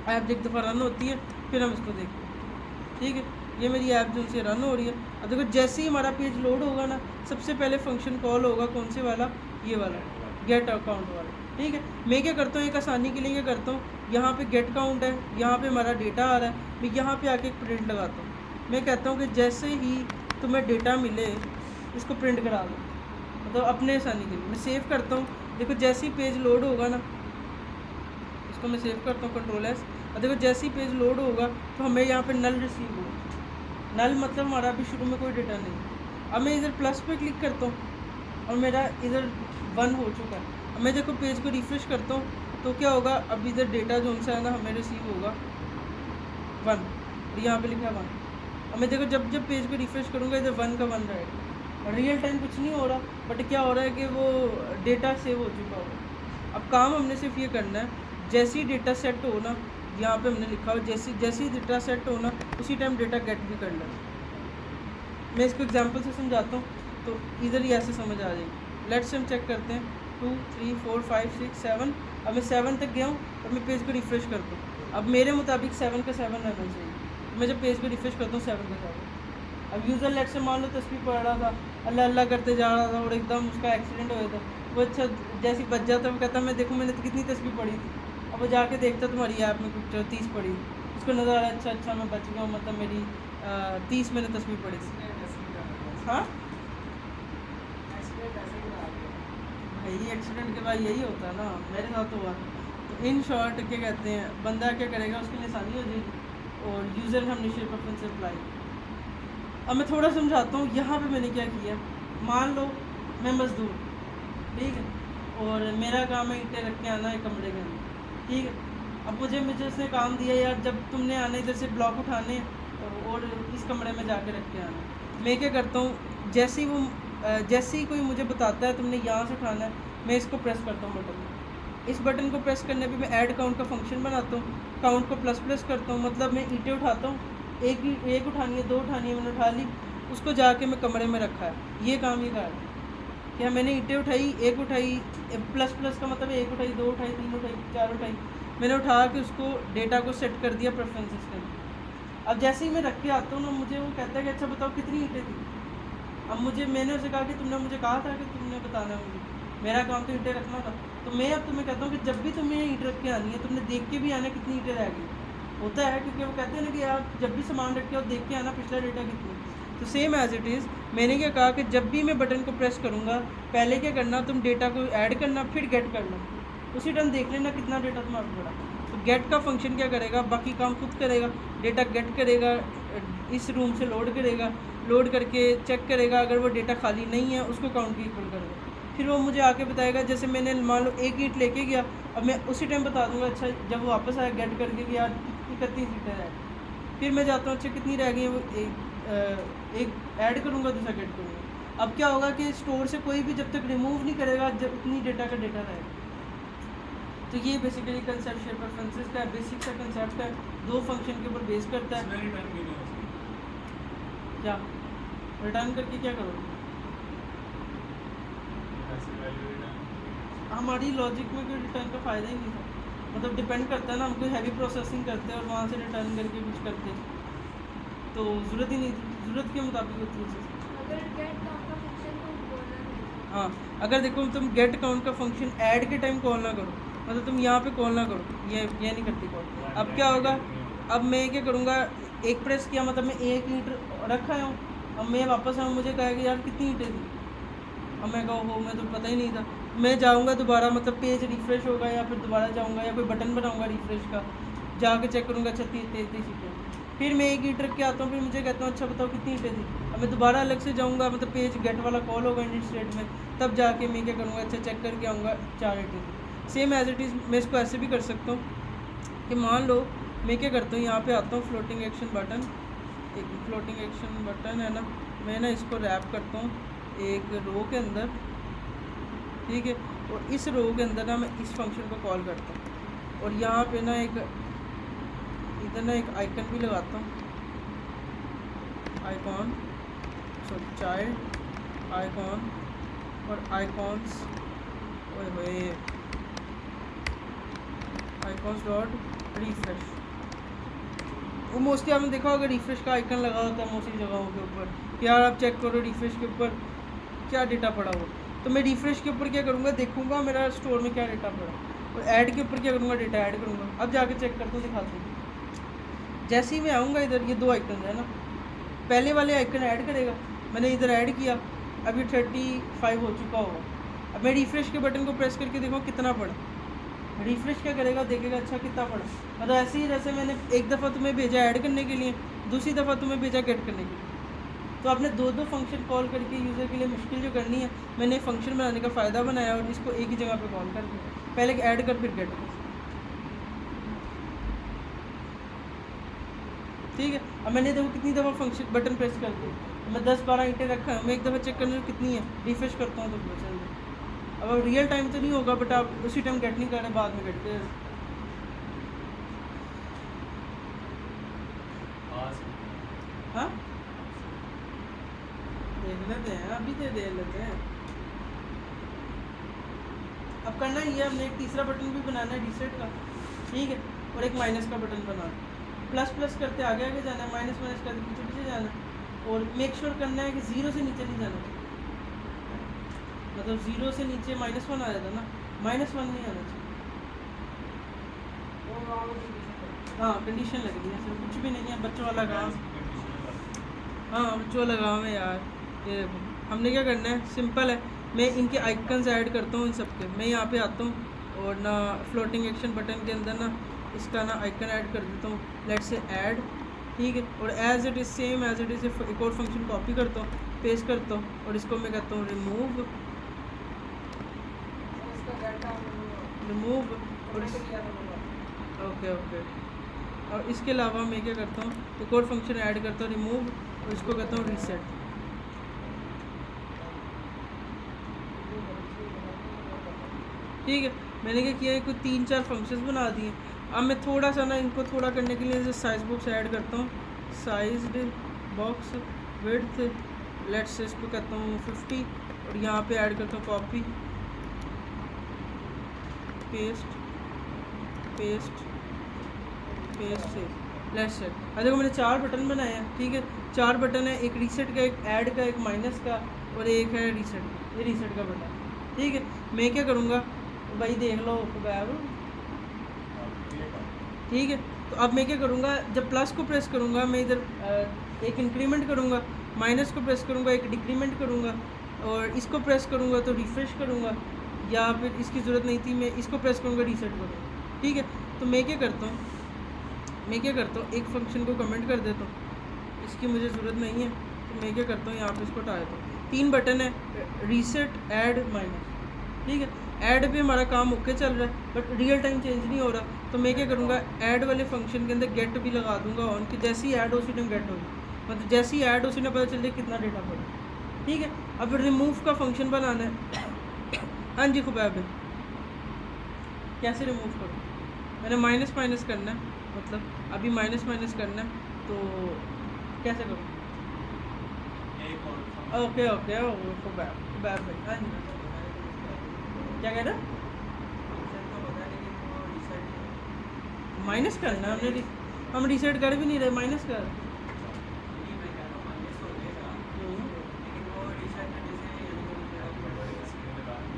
ऐप एक दफ़ा रन होती है फिर हम इसको देखते हैं, ठीक है। ये मेरी ऐप जो से रन हो रही है। अब देखो जैसे ही हमारा पेज लोड होगा ना, सबसे पहले फंक्शन कॉल होगा, कौन से वाला, ये वाला, गेट अकाउंट वाला, ठीक है। मैं क्या करता हूँ, एक आसानी के लिए क्या करता हूँ, यहाँ पे गेट काउंट है, यहाँ पे हमारा डेटा आ रहा है, मैं यहाँ पे आके एक प्रिंट लगाता हूँ। मैं कहता हूँ कि जैसे ही तुम्हें डेटा मिले इसको प्रिंट करा दो, मतलब अपने आसानी के लिए। मैं सेव करता हूँ, देखो जैसे ही पेज लोड होगा ना, इसको मैं सेव करता हूँ Ctrl+S, और देखो जैसे ही पेज लोड होगा तो हमें यहाँ पे नल रिसीव होगा। नल मतलब हमारा अभी शुरू में कोई डेटा नहीं। अब मैं इधर प्लस पे क्लिक करता हूँ, और मेरा इधर 1 हो चुका है। अब मैं देखो पेज को रिफ़्रेश करता हूँ तो क्या होगा, अब इधर डेटा जो सा है ना हमें रिसीव होगा 1 और यहाँ पे लिखा है 1। अब मैं देखो जब जब पेज को रिफ़्रेश करूँगा इधर 1 का 1 रहेगा और रियल टाइम कुछ नहीं हो रहा, बट क्या हो रहा है कि वो डेटा सेव हो चुका होगा। अब काम हमने सिर्फ ये करना है, जैसे ही डेटा सेट हो ना, यहाँ पे हमने लिखा हो जैसे जैसे ही डेटा सेट हो ना उसी टाइम डेटा गेट भी कर लेना। मैं इसको एग्जांपल से समझाता हूँ तो इधर ही ऐसे समझ आ जाएगी। लेट्स से हम चेक करते हैं 2 3 4 5 6 7। अब मैं 7 तक गया हूँ और मैं पेज को रिफ़्रेश करता हूँ। अब मेरे मुताबिक 7 का 7 रहना चाहिए। मैं जब पेज को रिफ़्रेश करता हूँ 7 का 7। अब यूज़र लेट्स से मान लो तस्वीर पढ़ रहा था, अल्लाह अल्लाह करते जा रहा था और एकदम उसका एक्सीडेंट हो गया था। वो अच्छा जैसे बच जाता वो कहता मैं देखूँ मैंने तो कितनी तस्वीर पढ़ी थी। अब वो जाके देखता तुम्हारी ऐप में कुछ 30 पढ़ी, उसको नज़र आ रहा है अच्छा अच्छा मैं बच गया हूँ, मतलब मेरी 30 मैंने तस्वीर पढ़ी थी। हाँ यही एक्सीडेंट के बाद यही होता है ना, मेरे साथ हुआ। तो इन शॉर्ट क्या कहते हैं, बंदा क्या करेगा उसके लिए आसानी हो जाएगी और यूज़र हमने शेयर प्रेफरेंस अप्लाई। अब मैं थोड़ा समझाता हूँ यहाँ पे मैंने क्या किया। मान लो मैं मज़दूर, ठीक है, और मेरा काम है ईंटें रख के आना है कमरे के अंदर, ठीक है। अब मुझे उसने काम दिया यार जब तुमने आना इधर से ब्लॉक उठाने और इस कमरे में जाके रख के आना। मैं क्या करता हूँ जैसे ही कोई मुझे बताता है तुमने यहाँ से उठाना है, मैं इसको प्रेस करता हूँ बटन। इस बटन को प्रेस करने पे मैं ऐड काउंट का फंक्शन बनाता हूँ, काउंट को प्लस करता हूँ, मतलब मैं ईंटें उठाता हूँ, एक उठानी है 2 उठानी है, मैंने उठा ली, उसको जाके मैं कमरे में रखा है। ये काम ये कर रहा है क्या, मैंने ईंटें उठाई, 1 उठाई, प्लस का मतलब 1 उठाई 2 उठाई 3 उठाई 4 उठाई, मैंने उठा के उसको डेटा को सेट कर दिया प्रेफरेंसेस के अंदर। अब जैसे ही मैं रख के आता हूँ ना, मुझे वो कहता है कि अच्छा बताओ कितनी ईंटें थी। अब मैंने उसे कहा कि तुमने मुझे कहा था कि तुमने बताना है मुझे, मेरा काम तो ईंटें रखना था। तो मैं अब तुम्हें कहता हूँ कि जब भी तुम्हें ईंट रख के आनी है तुमने देख के भी आना कितनी ईंटें रह गई। होता है क्योंकि वो कहते हैं ना कि आप जब भी सामान रख के और देख के आना पिछला डेटा कितना। तो सेम एज इट इज़ मैंने क्या कहा कि जब भी मैं बटन को प्रेस करूँगा पहले क्या करना, तुम डेटा को ऐड करना फिर गेट करना, उसी टाइम देख लेना कितना डेटा तुम्हारा पड़ा। तो गेट का फंक्शन क्या करेगा, बाकी काम खुद करेगा, डेटा गेट करेगा, इस रूम से लोड करेगा, लोड करके चेक करेगा, अगर वो डेटा खाली नहीं है उसको काउंट की इक्वल करेगा, फिर वो मुझे आके बताएगा। जैसे मैंने मान लो 1 ईंट लेके गया, अब मैं उसी टाइम बता दूंगा अच्छा जब वो वापस आया गेट करके कि यार 31 ईंटें रह गई। फिर मैं जाता हूँ अच्छा कितनी रह गई है, वो एक ऐड करूँगा दूसरा गेट करूँगा। अब क्या होगा कि स्टोर से कोई भी जब तक रिमूव नहीं करेगा जब उतनी डेटा का डेटा रहेगा। तो ये बेसिकली कंसेप्ट शेयर प्रेफरेंसेस का बेसिक सा कंसेप्ट है, 2 फंक्शन के ऊपर बेस करता है। क्या रिटर्न करके क्या करोगे, हमारी लॉजिक में कोई रिटर्न का फ़ायदा ही नहीं था, मतलब डिपेंड करता है ना, हम कोई हैवी प्रोसेसिंग करते हैं और वहाँ से रिटर्न करके कुछ करते हैं तो ज़रूरत ही नहीं थी, ज़रूरत के मुताबिक होती है चीज़। अगर गेट काउंट का फंक्शन को बोलना है, हाँ अगर देखो तुम गेट काउंट का फंक्शन ऐड के टाइम कॉल ना करो, मतलब तुम यहाँ पे कॉल ना करो, ये नहीं करती कॉल। अब क्या होगा, अब मैं क्या करूँगा, एक प्रेस किया मतलब मैं 1 ईंट रखा हूँ, अब मैं वापस आऊँ मुझे कहेगा यार कितनी ईंटें थी, अब मैं कहा हो मैं तो पता ही नहीं था, मैं जाऊँगा दोबारा, मतलब पेज रिफ़्रेश होगा या फिर दोबारा जाऊँगा या कोई बटन बनाऊँगा रिफ़्रेश का, जाके चेक करूँगा अच्छा 33 ईंटें, फिर मैं 1 ईंट रख के आता हूँ, फिर मुझे कहता हूँ अच्छा बताओ कितनी ईंटें थी। अब मैं दोबारा अलग से जाऊँगा, मतलब पेज गेट वाला कॉल होगा इंडियन स्टेट में, तब जाके मैं क्या करूँगा अच्छा चेक करके आऊँगा 4 ईंटें थी। सेम एज इट इज़ मैं इसको ऐसे भी कर सकता हूँ कि मान लो मैं क्या करता हूँ, यहाँ पे आता हूँ फ्लोटिंग एक्शन बटन, एक फ्लोटिंग एक्शन बटन है ना, मैं ना इसको रैप करता हूँ एक रो के अंदर, ठीक है, और इस रो के अंदर ना मैं इस फंक्शन को कॉल करता हूँ और यहाँ पे ना एक इधर ना एक आइकन भी लगाता हूँ, आइकॉन सॉरी चाइल्ड आइकॉन और आइकॉन्स, ओए होए आइकॉन्स डॉट रिफ्रेश। वो मोस्टली आपने देखा होगा रिफ्रेश का आइकन लगा होता है मोस्टली जगहों के ऊपर कि यार आप चेक करो रिफ्रेश के ऊपर क्या डेटा पड़ा हो। तो मैं रिफ्रेश के ऊपर क्या करूँगा, देखूँगा मेरा स्टोर में क्या डेटा पड़ा, और ऐड के ऊपर क्या करूँगा, डेटा ऐड करूँगा। अब जाके चेक करता हूँ, दिखाता हूँ। जैसे ही मैं आऊँगा इधर, ये 2 आइकन है ना, पहले वाले आइकन ऐड करेगा, मैंने इधर ऐड किया, अभी 35 हो चुका होगा। अब मैं रिफ्रेश के बटन को प्रेस करके देखो कितना पड़ा, रिफ्रेश क्या करेगा, देखेगा अच्छा कितना पड़ा। मतलब ऐसे ही जैसे मैंने एक दफ़ा तुम्हें भेजा ऐड करने के लिए, दूसरी दफ़ा तुम्हें भेजा गेट करने के लिए, तो आपने दो दो फंक्शन कॉल करके यूज़र के लिए मुश्किल जो करनी है, मैंने फंक्शन बनाने का फ़ायदा बनाया और इसको एक ही जगह पे कॉल कर दिया, पहले ऐड कर फिर गेट कर। ठीक है, अब मैंने देखो कितनी दफ़ा फंक्शन बटन प्रेस कर दी, मैं 10-12 ईंटें रखा है, मैं एक दफ़ा चेक करने में कितनी है, रिफ्रेश करता हूँ तो पता चल जाए। अब रियल टाइम तो नहीं होगा, बट आप उसी टाइम गेट नहीं कर रहे, बाद में गेट कर। हाँ देख लेते हैं, अभी तो देख लेते हैं। अब करना ही है, हमने एक तीसरा बटन भी बनाना है रीसेट का, ठीक है, और एक माइनस का बटन बनाना। प्लस प्लस करते आगे आगे जाना है, माइनस माइनस करते पीछे पीछे जाना है, और मेक श्योर करना है कि 0 से नीचे नहीं जाना चाहिए। मतलब 0 से नीचे -1 आ जाता ना, -1 नहीं आना चाहिए। हाँ कंडीशन लग रही है, सर कुछ भी नहीं है, बच्चों वाला काम। हाँ बच्चों वाला काम है यार। ये देखो हमने क्या करना है, सिंपल है, मैं इनके आइकन्स ऐड करता हूँ इन सब के। मैं यहाँ पे आता हूँ और ना फ्लोटिंग एक्शन बटन के अंदर ना इसका ना आइकन ऐड कर देता हूँ, लेट्स से ऐड, ठीक है, और as it is same as it is एक और फंक्शन कॉपी करता हूँ, पेस्ट करता हूँ और इसको मैं कहता हूँ रिमूव और ओके ओके। और इसके अलावा मैं क्या करता हूँ, एक और फंक्शन ऐड करता हूँ रिमूव, और इसको कहता हूँ रीसेट। ठीक है, मैंने क्या किया है, कोई 3-4 फंक्शंस बना दिए। अब मैं थोड़ा सा ना इनको थोड़ा करने के लिए जैसे साइज बॉक्स ऐड करता हूँ, size box width, let's say इसको कहता हूँ 50, और यहाँ पे ऐड करता हूँ कॉपी पेस्ट पेस्ट पेस्ट से लेट्स से। अब देखो मैंने 4 बटन बनाए हैं, ठीक है, 4 बटन है, एक रीसेट का, एक ऐड का, एक माइनस का, और एक है रीसेट का। ये रीसेट का बटन, ठीक है। मैं क्या करूँगा भाई, देख लो खुबैब, ठीक है। तो अब मैं क्या करूँगा, जब प्लस को प्रेस करूँगा मैं इधर एक इंक्रीमेंट करूँगा, माइनस को प्रेस करूँगा एक डिक्रीमेंट करूँगा, और इसको प्रेस करूँगा तो रिफ्रेश करूँगा, या फिर इसकी ज़रूरत नहीं थी, मैं इसको प्रेस करूँगा रीसेट करूँगा, ठीक है। तो मैं क्या करता हूँ, एक फंक्शन को कमेंट कर देता हूँ, इसकी मुझे ज़रूरत नहीं है, तो मैं क्या करता हूँ, यहाँ पे इसको हटा देता हूँ। 3 बटन है, रीसेट, ऐड, माइनस, ठीक है। ऐड पे हमारा काम ओके चल रहा है, बट रियल टाइम चेंज नहीं हो रहा, तो मैं क्या करूँगा, ऐड वाले फंक्शन के अंदर गेट भी लगा दूंगा ऑन, कि जैसे ही ऐड हो उसी टाइम गेट होगी, मतलब जैसे ही ऐड हो उसी टाइम पता चल जाए कितना डेटा पड़ा, ठीक है। अब रिमूव का फंक्शन बनाना है। हाँ जी खुबैब है, कैसे रिमूव करूँ, मैंने माइनस माइनस करना है, मतलब अभी माइनस माइनस करना है, तो कैसे करूँ? ओके ओके खुबैब भाई, हाँ जी क्या कह रहा, माइनस करना है हमने, हम रीसेट कर भी नहीं रहे, माइनस कर।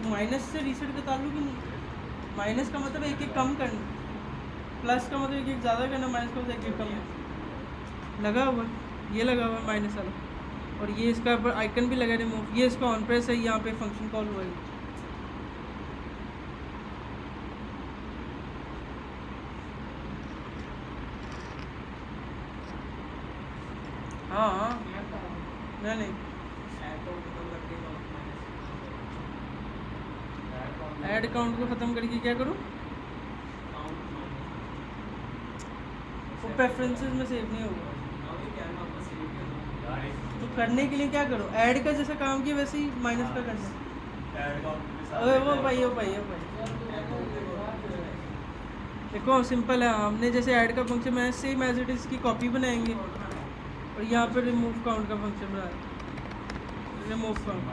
माइनस से रीसेट का ताल्लुक ही नहीं, माइनस का मतलब एक एक कम करना, प्लस का मतलब एक एक ज़्यादा करना, माइनस का मतलब एक एक कम लगा हुआ, ये लगा हुआ माइनस वाला, और ये इसका ऊपर आइकन भी लगा रिमूव, ये इसका ऑन प्रेस है, यहाँ पे फंक्शन कॉल हुआ है। हाँ नहीं ऐड काउंट को ख़त्म करके क्या करूँ, वो प्रेफरेंसेस में सेव नहीं होगा, तो करने के लिए क्या करो, ऐड का जैसा काम किया वैसे ही माइनस का करना। वो भाई देखो सिंपल है, हमने जैसे ऐड का फंक्शन मैं सेम एज इट इज़ की कॉपी बनाएंगे, और यहाँ पे रिमूव काउंट का फंक्शन बनाया, रिमूव काउंट,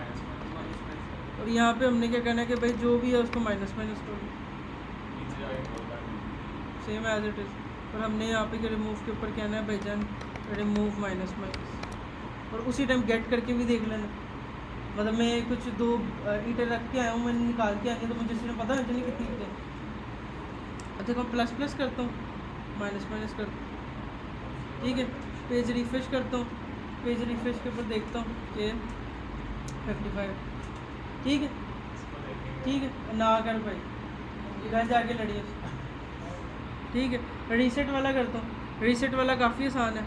और यहाँ पे हमने क्या करना है कि भाई जो भी है उसको माइनस माइनस करो, सेम एज इट इज़, और हमने यहाँ पे रिमूव के ऊपर कहना है भाईजान रिमूव माइनस माइनस, और उसी टाइम गेट करके भी देख लेना, मतलब मैं कुछ 2 ईंटें रख के आया हूँ, मैंने निकाल के आनी, तो मुझे इसने पता नहीं चली कितनी ईंटें। देखो प्लस प्लस करता हूँ, माइनस माइनस करता हूँ, ठीक है, पेज रिफ्रेश करता हूँ, पेज रिफ्रेश के ऊपर देखता हूँ कि 55, ठीक है, ना कर भाई इधर जाके लड़िए, ठीक है। रीसेट वाला करता हूँ, रीसेट वाला काफ़ी आसान है,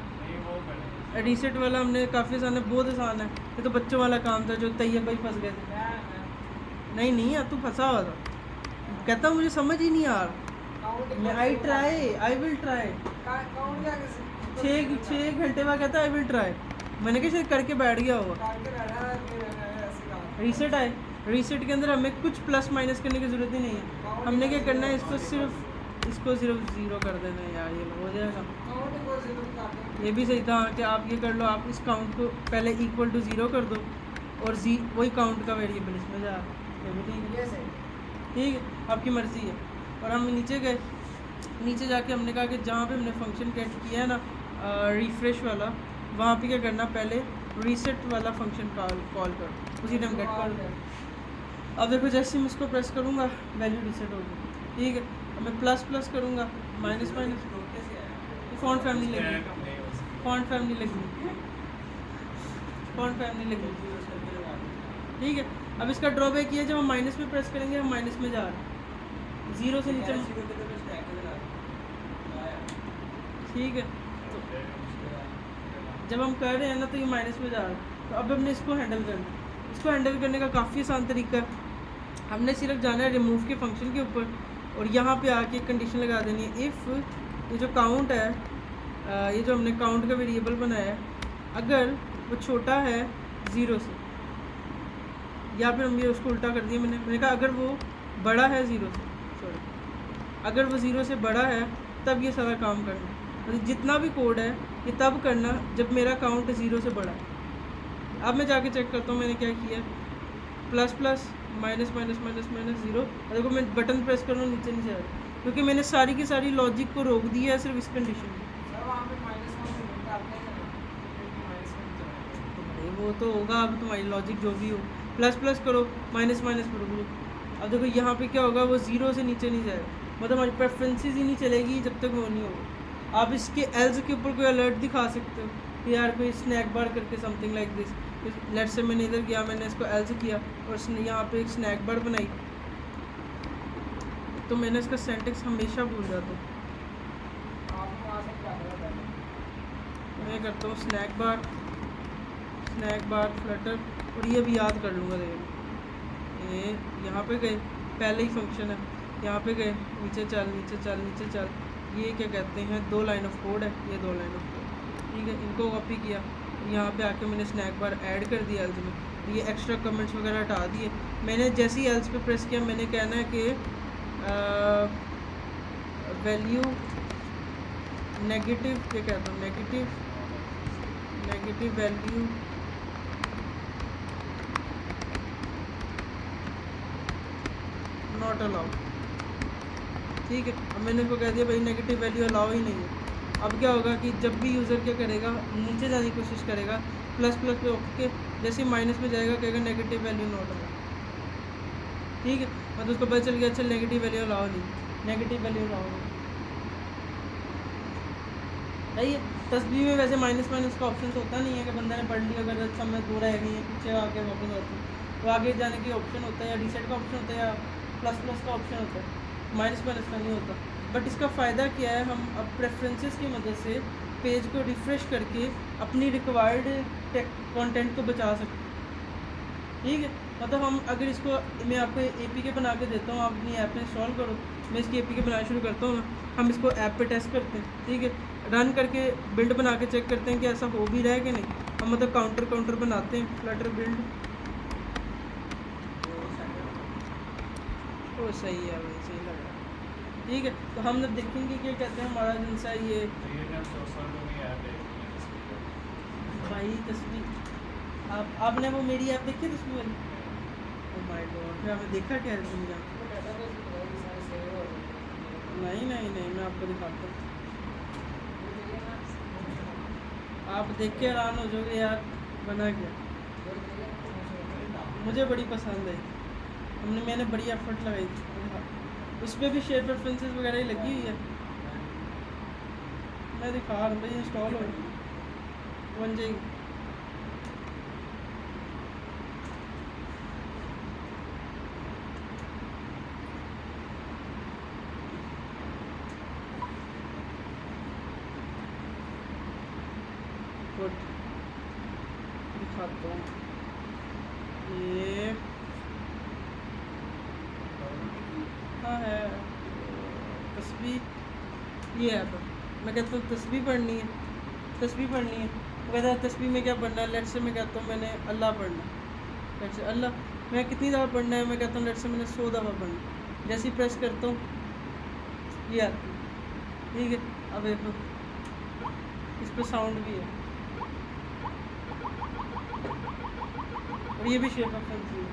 रीसेट वाला हमने काफ़ी आसान है, बहुत आसान है। ये तो बच्चों वाला काम था जो तैयब भाई फंस गए थे। नहीं यार तू फंसा हुआ था। कहता मुझे समझ ही नहीं आ रहा। आई विल ट्राई 6 घंटे बाद कहता आई विल ट्राई। मैंने कहा शायद करके बैठ गया होगा। रीसेट आए, रीसेट के अंदर हमें कुछ प्लस माइनस करने की ज़रूरत ही नहीं है। हमने क्या करना है, इसको सिर्फ ज़ीरो कर देना है यार, ये हो जाएगा। ये भी सही था कि आप ये कर लो, आप इस काउंट को पहले इक्वल टू ज़ीरो कर दो और वही काउंट का वेरिएबल इसमें जा, ये भी ठीक है, आपकी मर्ज़ी है। और हम नीचे गए, नीचे जाके हमने कहा कि जहाँ पे हमने फंक्शन गेट किया है ना रिफ्रेश वाला, वहाँ पे क्या करना, पहले रीसेट वाला फंक्शन कॉल करो, उसी टाइम गेट कर दो। अब देखो जैसे मैं इसको प्रेस करूँगा वैल्यू रीसेट होगी, ठीक है। अब मैं प्लस प्लस करूँगा, माइनस माइनस, फॉन्ट फैमिली लगी, फॉन्ट फैमिली लगी, फॉन्ट फैमिली लगी, ठीक है। अब इसका ड्रॉबैक ये है, जब हम माइनस में प्रेस करेंगे हम माइनस में जा रहे हैं, ज़ीरो से नीचे, ठीक है। तो जब हम कर रहे हैं ना तो ये माइनस में जा रहा है। तो अब हमने इसको हैंडल करना है। इसको हैंडल करने का काफ़ी आसान तरीका है, हमने सिर्फ जाना है रिमूव के फंक्शन के ऊपर और यहाँ पे आके एक कंडीशन लगा देनी है, इफ़ ये जो काउंट है, ये जो हमने काउंट का वेरिएबल बनाया है, अगर वो छोटा है ज़ीरो से, या फिर हम ये उसको उल्टा कर दिया, मैंने कहा अगर वो बड़ा है ज़ीरो से, सॉरी, अगर वो ज़ीरो से बड़ा है तब ये सारा काम करना, मतलब जितना भी कोड है ये तब करना जब मेरा काउंट ज़ीरो से बड़ा है। अब मैं जाके चेक करता हूँ मैंने क्या किया, plus plus minus minus minus minus zero, और देखो मैं बटन प्रेस कर रहा हूँ नीचे नीचे आ रहा है, क्योंकि मैंने सारी की सारी लॉजिक को रोक दिया है सिर्फ इस कंडीशन में। वो तो होगा, अब तुम्हारी लॉजिक जो भी हो, प्लस प्लस करो, माइनस माइनस करो। अब देखो यहाँ पे क्या होगा, वो ज़ीरो से नीचे नहीं जाएगा, मतलब हमारी प्रेफरेंसेस ही नहीं चलेगी जब तक वो नहीं होगा। आप इसके एल्स के ऊपर कोई अलर्ट दिखा सकते हो कि यार कोई स्नैक बार करके समथिंग लाइक दिस, लेट से मैंने इधर गया, मैंने इसको एल्स किया और यहाँ पे एक स्नैक बार बनाई, तो मैंने इसका सेंटेक्स हमेशा भूल जाता हूँ। मैं करता हूँ स्नैक बार फ्लटर, और ये भी याद कर लूँगा। देखिए ये यहाँ पे गए, पहले ही फंक्शन है, यहाँ पे गए, नीचे चल नीचे चल नीचे चल, ये क्या कहते हैं, 2 लाइन ऑफ कोड है, ये 2 लाइन ऑफ कोड, ठीक है। इनको कॉपी किया, यहाँ पे आके मैंने स्नैक बार ऐड कर दिया एल्स में, ये एक्स्ट्रा कमेंट्स वगैरह हटा दिए। मैंने जैसे ही एल्स पे प्रेस किया, मैंने कहना है कि वैल्यू नेगेटिव, क्या कहता हूँ, नेगेटिव वैल्यू नॉट अलाउ, ठीक है। अब मैंने इनको कह दिया भाई नेगेटिव वैल्यू अलाउ ही नहीं है। अब क्या होगा कि जब भी यूज़र क्या करेगा, नीचे जाने की कोशिश करेगा, प्लस प्लस पे ओके, जैसे ही माइनस में जाएगा कहेगा नेगेटिव वैल्यू नॉट अलाउ, ठीक है। मतलब उसको पता चल गया अच्छा नेगेटिव वैल्यू अलाउ नहीं, नेगेटिव वैल्यू अलाउ नहीं, सही है। तस्वीर में वैसे माइनस माइनस का ऑप्शन तो होता नहीं है कि बंदा ने पढ़ लिया, अगर अच्छा मैं दो रह गई है पीछे आके वापस आती हूँ, तो आगे जाने की ऑप्शन होता है, या रीसेट का ऑप्शन होता है, या प्लस प्लस का ऑप्शन होता है, माइनस माइनस का नहीं होता। बट इसका फ़ायदा क्या है, हम अब प्रेफरेंसेस की मदद से पेज को रिफ़्रेश करके अपनी रिक्वायर्ड कंटेंट को बचा सकते हैं, ठीक है। मतलब हम अगर इसको, मैं आपको APK बना के देता हूँ, आप अपनी ऐप में इंस्टॉल करो, मैं इसकी APK बनाना शुरू करता हूँ ना, हम इसको ऐप पे टेस्ट करते हैं, ठीक है, रन करके बिल्ड बना के चेक करते हैं कि ऐसा हो भी रहा है कि नहीं। हम मतलब काउंटर बनाते हैं, फ्लटर बिल्ड, तो सही है भाई, सही लग रहा है, ठीक है। तो हम जब देखेंगे क्या कहते हैं हमारा जिनसा ये भाई तस्वीर, आपने वो मेरी ऐप देखी तस्वीर वाली, ओह माय गॉड, फिर आपने देखा क्या है दुनिया? नहीं मैं आपको दिखाता हूँ, आप देख के हैरान हो जाओगे यार, बना क्या, मुझे बड़ी पसंद है, मैंने बड़ी एफर्ट लगाई थी, उस पर भी शेयर प्रेफरेंसेस वगैरह ही लगी हुई है, मैं दिखा रहा हूँ भाई, इंस्टॉल हो बन जाएगी। गुड, दिखाता हूँ ये। हाँ है तस्बीह, ये है। पर मैं कहता हूँ तस्बीह पढ़नी है, तस्बीह पढ़नी है। वो कहता है तस्बीह में क्या पढ़ना है। लेट से मैं कहता हूँ मैंने अल्लाह पढ़ना है। लेट से अल्लाह मैं कितनी दफ़ा पढ़ना है, मैं कहता हूँ लेट से मैंने 100 दफ़ा पढ़ना है। जैसे ही प्रेस करता हूँ ये आती है, ठीक है। अब देखो इस पर साउंड भी है, और ये भी शेप ऑप्शन है।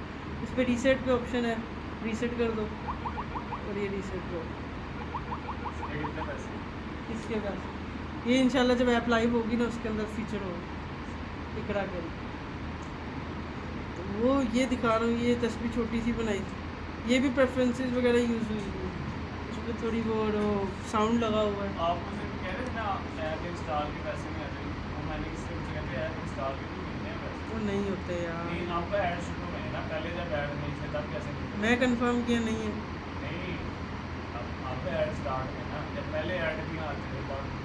इस पर रीसेट पे ऑप्शन है, रीसेट कर दो, और ये रीसेट करो। इसके पास ये इंशाल्लाह जब ऐप लाइव होगी ना उसके अंदर फीचर होगा इकरा कर। तो वो ये दिखा रहा हूँ, ये तस्वीर छोटी सी बनाई थी, ये भी प्रेफरेंसेस वगैरह यूज़ हुई थी। उस पर थोड़ी वो साउंड लगा हुआ है। आप मुझे कह रहे थे ना ऐप इंस्टॉल के पैसे नहीं आते, वो मैंने किसी से कहते हैं ऐप इंस्टॉल के भी मिलते हैं पैसे। वो नहीं होते यार, लेकिन आपका ऐड शुरू हुए ना, पहले जब ऐड नहीं थे तब कैसे मिलते? मैं कंफर्म किया नहीं है। नहीं, अब आपका ऐड स्टार्ट है ना, जब पहले ऐड नहीं आते थे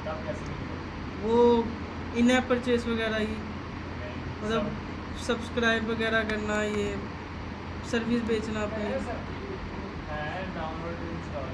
तब कैसे मिलते? वो इन ऐप परचेस वगैरह ही, नहीं, मतलब सब्सक्राइब वगैरह करना, ये सर्विस बेचना अपनी। है डाउनलोड इंस्टॉल